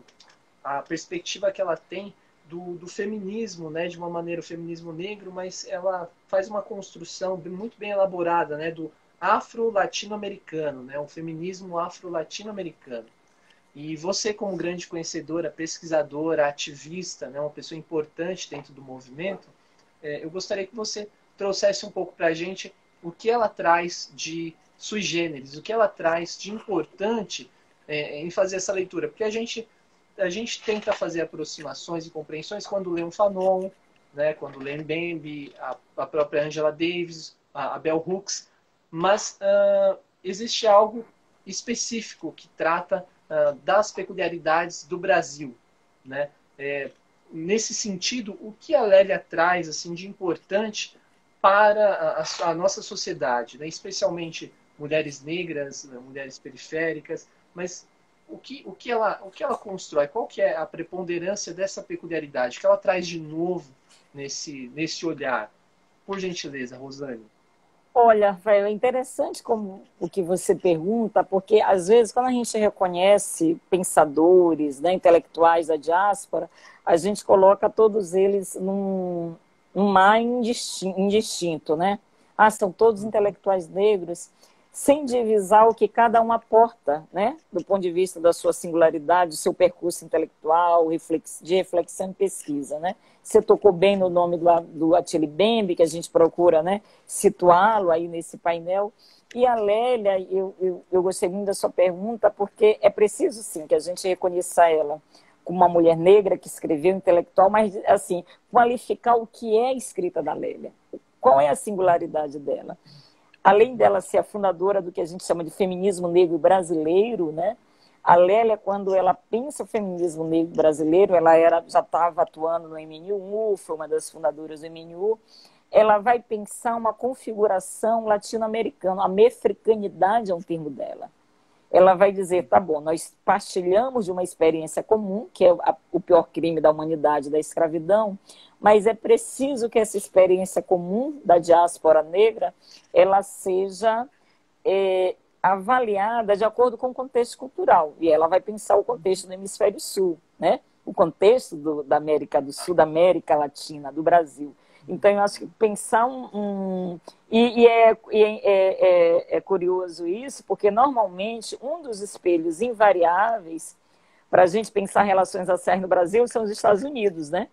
perspectiva que ela tem do feminismo, né, de uma maneira o feminismo negro, mas ela faz uma construção muito bem elaborada, né, do afro-latino-americano, né, um feminismo afro-latino-americano. E você, como grande conhecedora, pesquisadora, ativista, né, uma pessoa importante dentro do movimento, eu gostaria que você trouxesse um pouco para a gente o que ela traz de sui generis, o que ela traz de importante em fazer essa leitura. Porque a gente tenta fazer aproximações e compreensões quando lê um Fanon, né, quando lê Mbembe, a própria Angela Davis, a Bell Hooks, mas existe algo específico que trata das peculiaridades do Brasil, né? Nesse sentido, o que a Lélia traz assim de importante para a nossa sociedade, né? Especialmente mulheres negras, mulheres periféricas, mas o que ela constrói, qual que é a preponderância dessa peculiaridade, que ela traz de novo nesse olhar? Por gentileza, Rosane. Olha, Rafael, é interessante como o que você pergunta, porque às vezes quando a gente reconhece pensadores, né, intelectuais da diáspora, a gente coloca todos eles num mar indistinto, né? Ah, são todos intelectuais negros, sem divisar o que cada um aporta, né? Do ponto de vista da sua singularidade, do seu percurso intelectual, de reflexão e pesquisa, né? Você tocou bem no nome do Attila Mbembe, que a gente procura, né, situá-lo aí nesse painel. E a Lélia, eu gostei muito da sua pergunta, porque é preciso, sim, que a gente reconheça ela como uma mulher negra que escreveu intelectual, mas, assim, qualificar o que é a escrita da Lélia. Qual é a singularidade dela? Além dela ser a fundadora do que a gente chama de feminismo negro brasileiro, né? A Lélia, quando ela pensa o feminismo negro brasileiro, ela já estava atuando no MNU, foi uma das fundadoras do MNU, ela vai pensar uma configuração latino-americana, a mefricanidade é um termo dela. Ela vai dizer, tá bom, nós partilhamos de uma experiência comum, que é o pior crime da humanidade, da escravidão, mas é preciso que essa experiência comum da diáspora negra, ela seja avaliada de acordo com o contexto cultural. E ela vai pensar o contexto do hemisfério sul, né? O contexto da América do Sul, da América Latina, do Brasil. Então, eu acho que pensar é curioso isso, porque, normalmente, um dos espelhos invariáveis para a gente pensar relações raciais no Brasil são os Estados Unidos, né?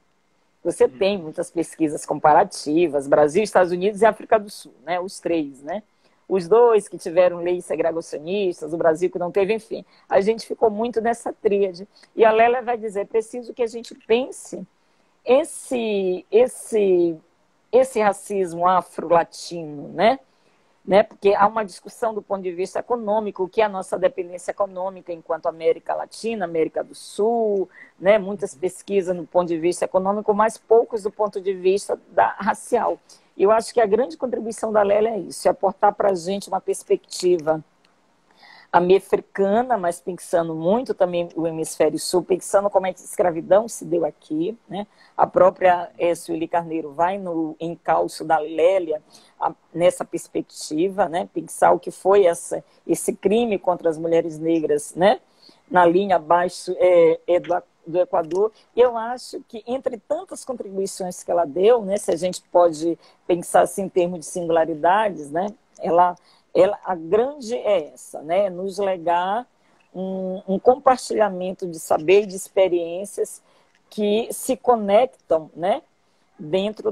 Você tem muitas pesquisas comparativas, Brasil, Estados Unidos e África do Sul, né? Os três, né? Os dois que tiveram leis segregacionistas, o Brasil que não teve, enfim. A gente ficou muito nessa tríade. E a Lélia vai dizer, é preciso que a gente pense esse racismo afro-latino, né? né? Porque há uma discussão do ponto de vista econômico, o que é a nossa dependência econômica enquanto América Latina, América do Sul, né? Muitas pesquisas no ponto de vista econômico, mas poucos do ponto de vista racial. E eu acho que a grande contribuição da Lélia é isso, é aportar para a gente uma perspectiva americana, mas pensando muito também o hemisfério sul, pensando como é que a escravidão se deu aqui, né? A própria Sueli Carneiro vai no encalço da Lélia nessa perspectiva, né? Pensar o que foi esse crime contra as mulheres negras, né? Na linha abaixo do Equador. E eu acho que, entre tantas contribuições que ela deu, né? Se a gente pode pensar assim, em termos de singularidades, né? A grande é essa, né? Nos legar um compartilhamento de saber e de experiências que se conectam, né? Dentro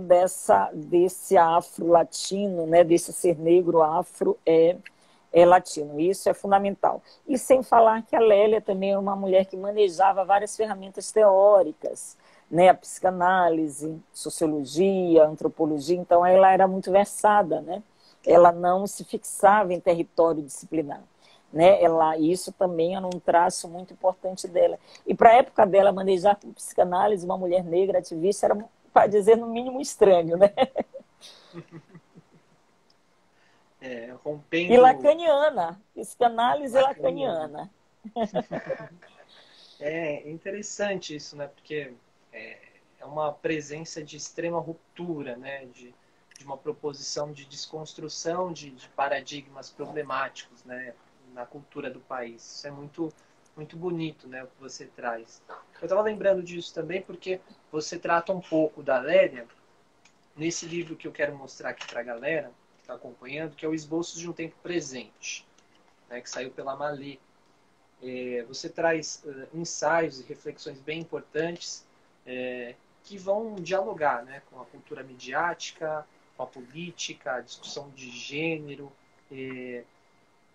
desse afro-latino, né? Desse ser negro afro latino. Isso é fundamental. E sem falar que a Lélia também é uma mulher que manejava várias ferramentas teóricas, né? A psicanálise, sociologia, antropologia, então ela era muito versada, né? Ela não se fixava em território disciplinar, né? Isso também era um traço muito importante dela. E para a época dela, manejar com psicanálise uma mulher negra ativista era, para dizer no mínimo, estranho, né? Rompendo... E lacaniana, psicanálise lacaniana. É interessante isso, né? Porque é uma presença de extrema ruptura, né? De uma proposição de desconstrução de paradigmas problemáticos, né, na cultura do país. Isso é muito, muito bonito, né, o que você traz. Eu estava lembrando disso também porque você trata um pouco da Lélia nesse livro que eu quero mostrar aqui para a galera que está acompanhando, que é o Esboços de um Tempo Presente, né, que saiu pela Malê. Você traz ensaios e reflexões bem importantes que vão dialogar, né, com a cultura midiática, com a política, a discussão de gênero. E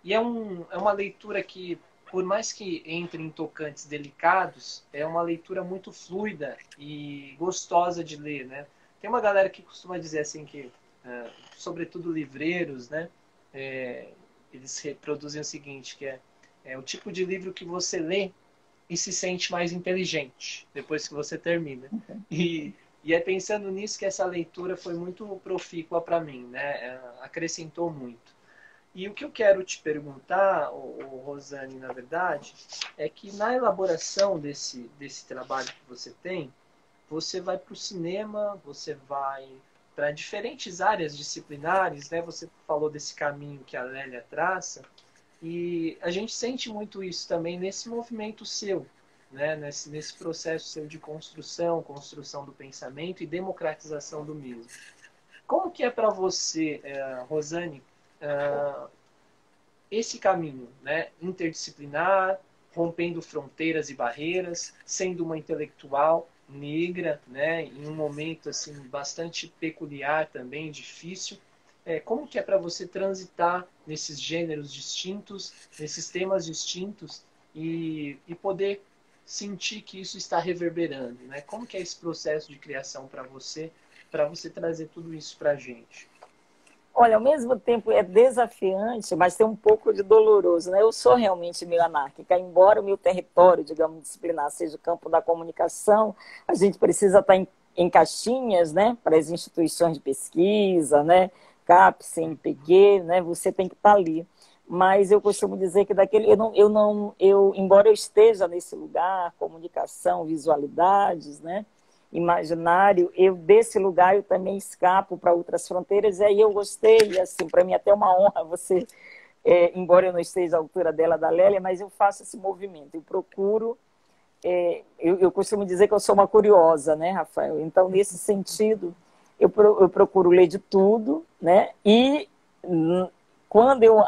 é uma leitura que, por mais que entre em tocantes delicados, é uma leitura muito fluida e gostosa de ler, né? Tem uma galera que costuma dizer assim que, sobretudo livreiros, né? Eles reproduzem o seguinte, que é o tipo de livro que você lê e se sente mais inteligente depois que você termina. E é pensando nisso que essa leitura foi muito profícua para mim, né? Acrescentou muito. E o que eu quero te perguntar, Rosane, na verdade, é que na elaboração desse trabalho que você tem, você vai para o cinema, você vai para diferentes áreas disciplinares, né? Você falou desse caminho que a Lélia traça, e a gente sente muito isso também nesse movimento seu, né? Nesse processo seu de construção do pensamento e democratização do mesmo. Como que é para você, Rosane, esse caminho, né? Interdisciplinar, rompendo fronteiras e barreiras, sendo uma intelectual negra, né? Em um momento assim bastante peculiar também, difícil. Como que é para você transitar nesses gêneros distintos, nesses temas distintos e poder sentir que isso está reverberando, né? Como que é esse processo de criação para você trazer tudo isso para a gente? Olha, ao mesmo tempo é desafiante, mas tem um pouco de doloroso, né? Eu sou realmente meio anárquica, embora o meu território, digamos, disciplinar seja o campo da comunicação, a gente precisa estar em caixinhas, né? Para as instituições de pesquisa, né? CAPES, CNPq, né? Você tem que estar ali. Mas eu costumo dizer que embora eu esteja nesse lugar, comunicação, visualidades, né? Imaginário, desse lugar eu também escapo para outras fronteiras, e aí eu gostei, e assim, para mim é até uma honra você, embora eu não esteja à altura dela, da Lélia, mas eu faço esse movimento, eu procuro, eu costumo dizer que eu sou uma curiosa, né, Rafael? Então, nesse sentido, eu procuro ler de tudo, né, e quando eu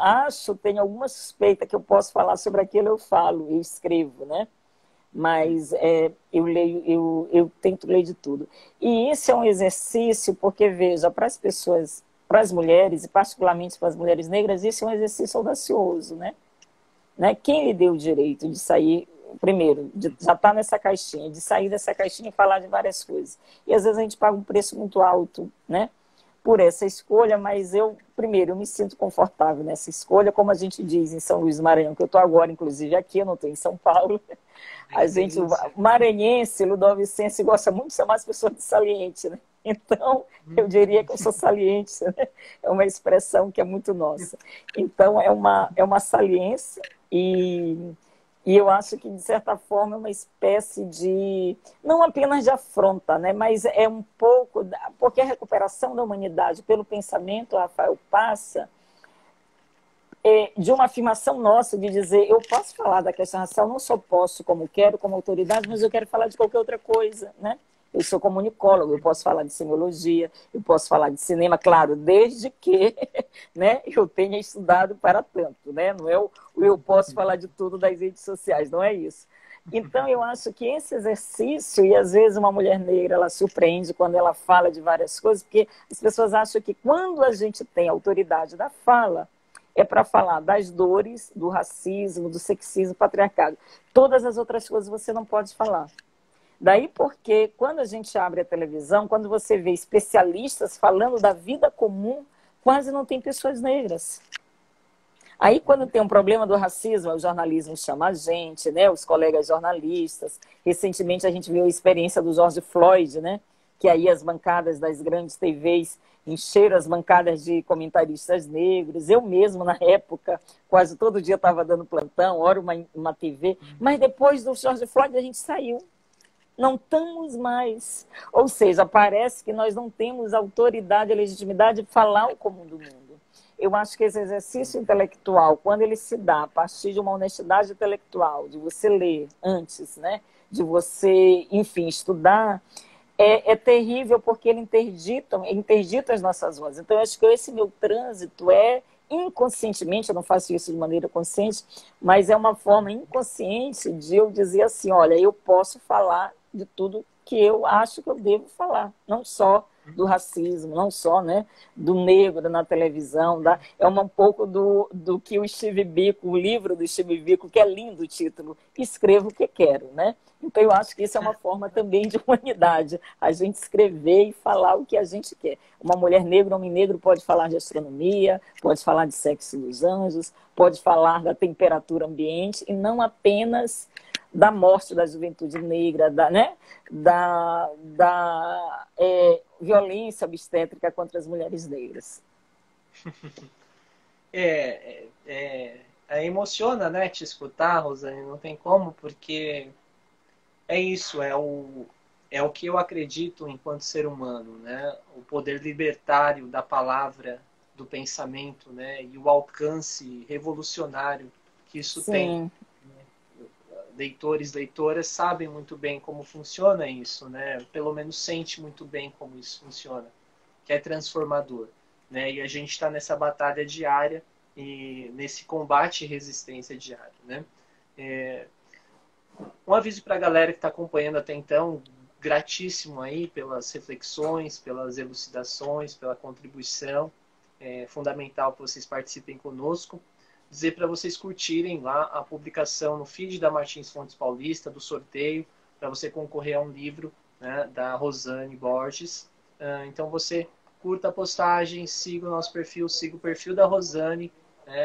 tenho alguma suspeita que eu posso falar sobre aquilo, eu falo, eu escrevo, né? Mas eu tento ler de tudo. E isso é um exercício, porque, veja, para as pessoas, para as mulheres, e particularmente para as mulheres negras, isso é um exercício audacioso, né? Quem lhe deu o direito de sair, primeiro, já estar nessa caixinha, de sair dessa caixinha e falar de várias coisas. E às vezes a gente paga um preço muito alto, né? por essa escolha, mas primeiro, eu me sinto confortável nessa escolha, como a gente diz em São Luís do Maranhão, que eu estou agora, inclusive, aqui, eu não estou em São Paulo. A gente, o maranhense, ludovicense, gosta muito de chamar as pessoas de saliente, né? Então, eu diria que eu sou saliente, né? É uma expressão que é muito nossa. Então, é uma saliência e eu acho que, de certa forma, é uma espécie de, não apenas de afronta, né? Mas é um pouco, porque a recuperação da humanidade pelo pensamento, Rafael, passa de uma afirmação nossa de dizer, eu posso falar da questão racial, não só posso como quero, como autoridade, mas eu quero falar de qualquer outra coisa, né? Eu sou comunicólogo, eu posso falar de semiologia, eu posso falar de cinema, claro, desde que né, eu tenha estudado para tanto, né? Não é eu posso falar de tudo das redes sociais, não é isso. Então, eu acho que esse exercício, e às vezes uma mulher negra, ela surpreende quando ela fala de várias coisas, porque as pessoas acham que quando a gente tem autoridade da fala, é para falar das dores, do racismo, do sexismo, do patriarcado. Todas as outras coisas você não pode falar. Daí porque quando a gente abre a televisão, quando você vê especialistas falando da vida comum, quase não tem pessoas negras. Aí quando tem um problema do racismo, o jornalismo chama a gente, né? Os colegas jornalistas. Recentemente a gente viu a experiência do George Floyd, né? Que aí as bancadas das grandes TVs encheram as bancadas de comentaristas negros. Eu mesmo, na época, quase todo dia estava dando plantão, ora uma TV. Mas depois do George Floyd a gente saiu. Não estamos mais. Ou seja, parece que nós não temos autoridade e legitimidade de falar o comum do mundo. Eu acho que esse exercício intelectual, quando ele se dá a partir de uma honestidade intelectual, de você ler antes, né? De você, enfim, estudar, é terrível porque ele interdita as nossas vozes. Então, eu acho que esse meu trânsito inconscientemente, eu não faço isso de maneira consciente, mas é uma forma inconsciente de eu dizer assim, olha, eu posso falar de tudo que eu acho que eu devo falar, não só do racismo, não só, né, do negro na televisão, um pouco do que o Steve Biko, o livro do Steve Biko, que é lindo o título, Escrevo o que Quero, né? Então eu acho que isso é uma forma também de humanidade, a gente escrever e falar o que a gente quer. Uma mulher negra, um homem negro pode falar de astronomia, pode falar de sexo dos anjos, pode falar da temperatura ambiente e não apenas da morte da juventude negra, da violência obstétrica contra as mulheres negras. Emociona, né, te escutar, Rosane, não tem como, porque é isso, é o que eu acredito enquanto ser humano, né? O poder libertário da palavra, do pensamento, né? E o alcance revolucionário que isso Sim. tem. Leitores, leitoras sabem muito bem como funciona isso, né? Pelo menos sente muito bem como isso funciona, que é transformador, né? E a gente está nessa batalha diária e nesse combate e resistência diário, né? Um aviso para a galera que está acompanhando até então, gratíssimo aí pelas reflexões, pelas elucidações, pela contribuição. É fundamental que vocês participem conosco. Dizer para vocês curtirem lá a publicação no feed da Martins Fontes Paulista, do sorteio, para você concorrer a um livro, né, da Rosane Borges. Então você curta a postagem, siga o nosso perfil, siga o perfil da Rosane,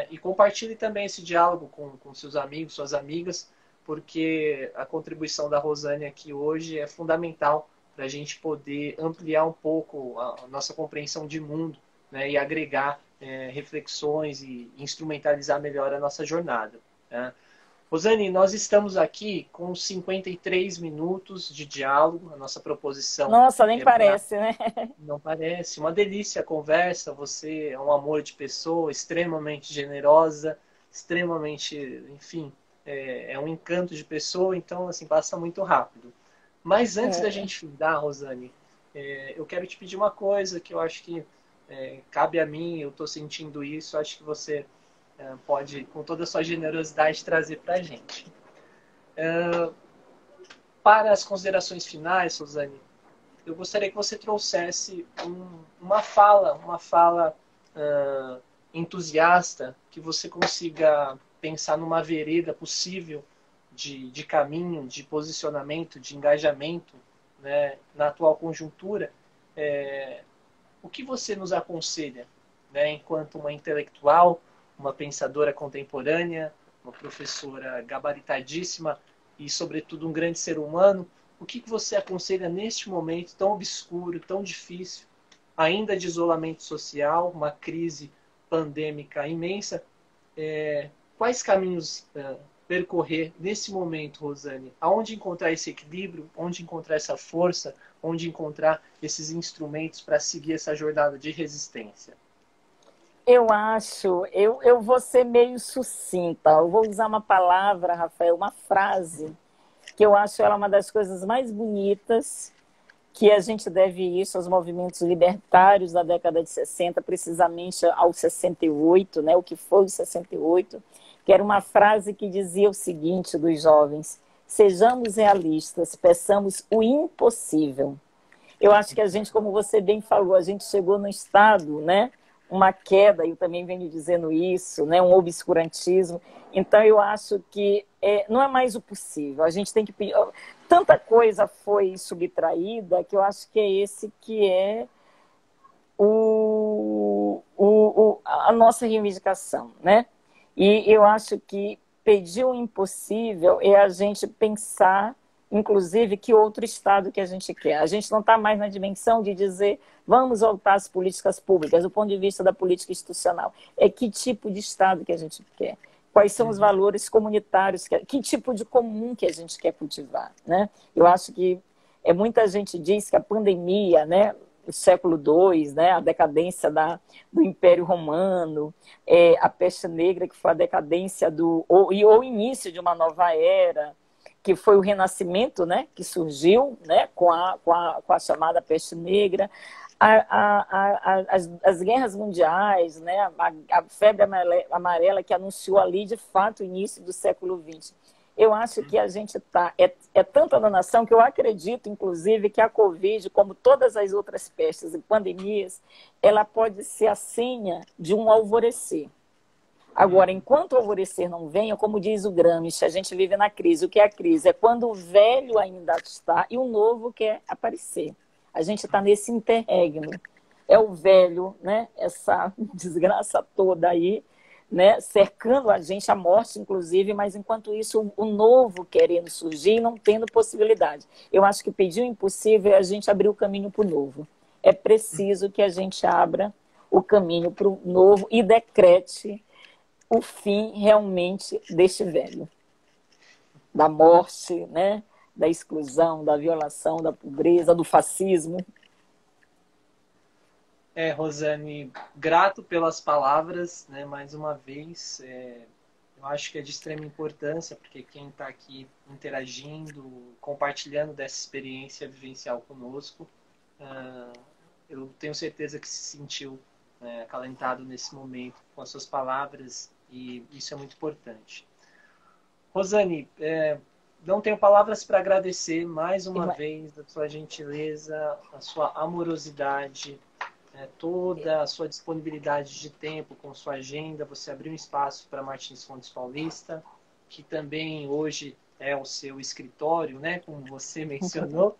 e compartilhe também esse diálogo com seus amigos, suas amigas, porque a contribuição da Rosane aqui hoje é fundamental para a gente poder ampliar um pouco a nossa compreensão de mundo, né, e agregar reflexões e instrumentalizar melhor a nossa jornada, né? Rosane, nós estamos aqui com 53 minutos de diálogo, a nossa proposição... Nossa, nem parece, né? Não parece. Uma delícia a conversa, você é um amor de pessoa, extremamente generosa, extremamente, enfim, é um encanto de pessoa, então, assim, passa muito rápido. Mas antes da gente findar, Rosane, eu quero te pedir uma coisa que eu acho que cabe a mim, eu estou sentindo isso, acho que você pode, com toda a sua generosidade, trazer para a gente. Para as considerações finais, Rosane, eu gostaria que você trouxesse uma fala entusiasta, que você consiga pensar numa vereda possível de caminho, de posicionamento, de engajamento, né, na atual conjuntura, o que você nos aconselha, né, enquanto uma intelectual, uma pensadora contemporânea, uma professora gabaritadíssima e, sobretudo, um grande ser humano? O que você aconselha neste momento tão obscuro, tão difícil, ainda de isolamento social, uma crise pandêmica imensa? Quais caminhos percorrer nesse momento, Rosane? Aonde encontrar esse equilíbrio? Onde encontrar essa força? Onde encontrar esses instrumentos para seguir essa jornada de resistência? Eu vou ser meio sucinta. Eu vou usar uma palavra, Rafael, uma frase, que eu acho ela uma das coisas mais bonitas, que a gente deve isso aos movimentos libertários da década de 60, precisamente ao 68, né, o que foi o 68, que era uma frase que dizia o seguinte dos jovens: sejamos realistas, peçamos o impossível. Eu acho que a gente, como você bem falou, a gente chegou no estado, né, uma queda, eu também venho dizendo isso, né, um obscurantismo. Então, eu acho que não é mais o possível. A gente tem que pedir. Tanta coisa foi subtraída que eu acho que é esse que é a nossa reivindicação, né? E eu acho que pedir o impossível é a gente pensar, inclusive, que outro Estado que a gente quer. A gente não está mais na dimensão de dizer vamos voltar às políticas públicas, do ponto de vista da política institucional. É que tipo de Estado que a gente quer. Quais são os valores comunitários, que tipo de comum que a gente quer cultivar, né? Eu acho que muita gente diz que a pandemia, né, o século II, né, a decadência do Império Romano, a peste negra, que foi a decadência ou o início de uma nova era, que foi o Renascimento, né, que surgiu, né, com a chamada peste negra, as guerras mundiais, né, a febre amarela que anunciou ali, de fato, o início do século XX. Eu acho que a gente está... É tanta danação que eu acredito, inclusive, que a Covid, como todas as outras pestes e pandemias, ela pode ser a senha de um alvorecer. Agora, enquanto o alvorecer não venha, como diz o Gramsci, a gente vive na crise. O que é a crise? É quando o velho ainda está e o novo quer aparecer. A gente está nesse interregno. É o velho, né? Essa desgraça toda aí, né? Cercando a gente, a morte, inclusive, mas enquanto isso, o novo querendo surgir e não tendo possibilidade. Eu acho que pedir o impossível é a gente abrir o caminho para o novo. É preciso que a gente abra o caminho para o novo e decrete o fim realmente deste velho, da morte, né? Da exclusão, da violação, da pobreza, do fascismo. Rosane, grato pelas palavras, né? Mais uma vez, eu acho que é de extrema importância, porque quem está aqui interagindo, compartilhando dessa experiência vivencial conosco, eu tenho certeza que se sentiu acalentado nesse momento com as suas palavras, e isso é muito importante. Rosane, não tenho palavras para agradecer mais uma vez a sua gentileza, a sua amorosidade, toda a sua disponibilidade de tempo com sua agenda. Você abriu um espaço para Martins Fontes Paulista, que também hoje é o seu escritório, né, como você mencionou.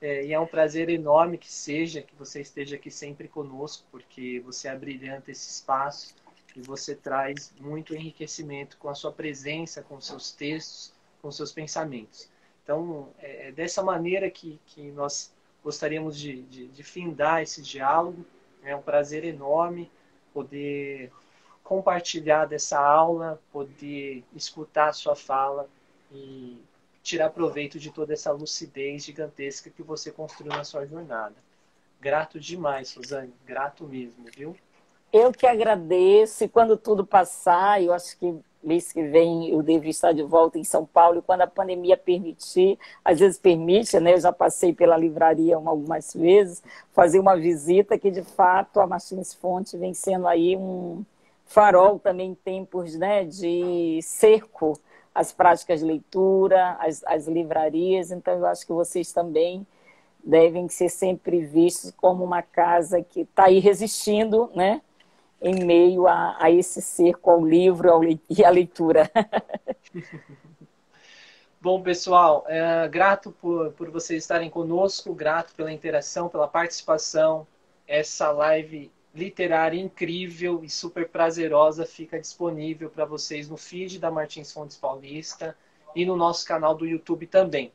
E é um prazer enorme que você esteja aqui sempre conosco, porque você abrilhanta esse espaço e você traz muito enriquecimento com a sua presença, com seus textos, com seus pensamentos. Então, é dessa maneira que nós gostaríamos de findar esse diálogo. É um prazer enorme poder compartilhar dessa aula, poder escutar a sua fala e tirar proveito de toda essa lucidez gigantesca que você construiu na sua jornada. Grato demais, Rosane. Grato mesmo, viu? Eu que agradeço, e quando tudo passar, eu acho que mês que vem eu devo estar de volta em São Paulo, e quando a pandemia permitir, às vezes permite, né? Eu já passei pela livraria algumas vezes, fazer uma visita, que de fato a Martins Fontes vem sendo aí um farol também em tempos, né, de cerco às práticas de leitura, às livrarias. Então eu acho que vocês também devem ser sempre vistos como uma casa que está aí resistindo, né, em meio a esse cerco ao livro e à leitura. Bom, pessoal, grato por vocês estarem conosco, grato pela interação, pela participação. essa live literária incrível e super prazerosa fica disponível para vocês no feed da Martins Fontes Paulista e no nosso canal do YouTube também.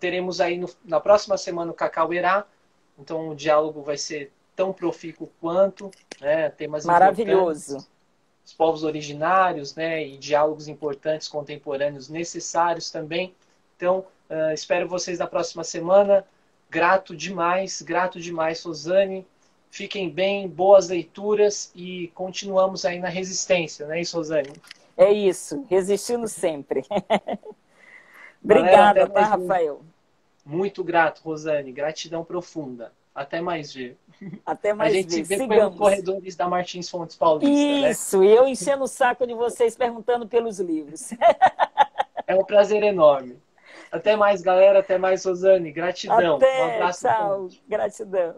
Teremos aí na próxima semana o Cacauerá, então o diálogo vai ser tão profícuo quanto, né, temas Maravilhoso. Os povos originários, né, e diálogos importantes, contemporâneos, necessários também. Então, espero vocês na próxima semana. Grato demais, Rosane. Fiquem bem, boas leituras e continuamos aí na resistência, não é isso, Rosane? É isso, resistindo sempre. Obrigada, tá, Rafael? Muito grato, Rosane. Gratidão profunda. Até mais ver. Até mais ver. A gente se vê pelos corredores da Martins Fontes Paulista, isso, né? Eu enchendo o saco de vocês perguntando pelos livros. É um prazer enorme. Até mais, galera. Até mais, Rosane. Gratidão. Até, um abraço. Tchau. Gratidão.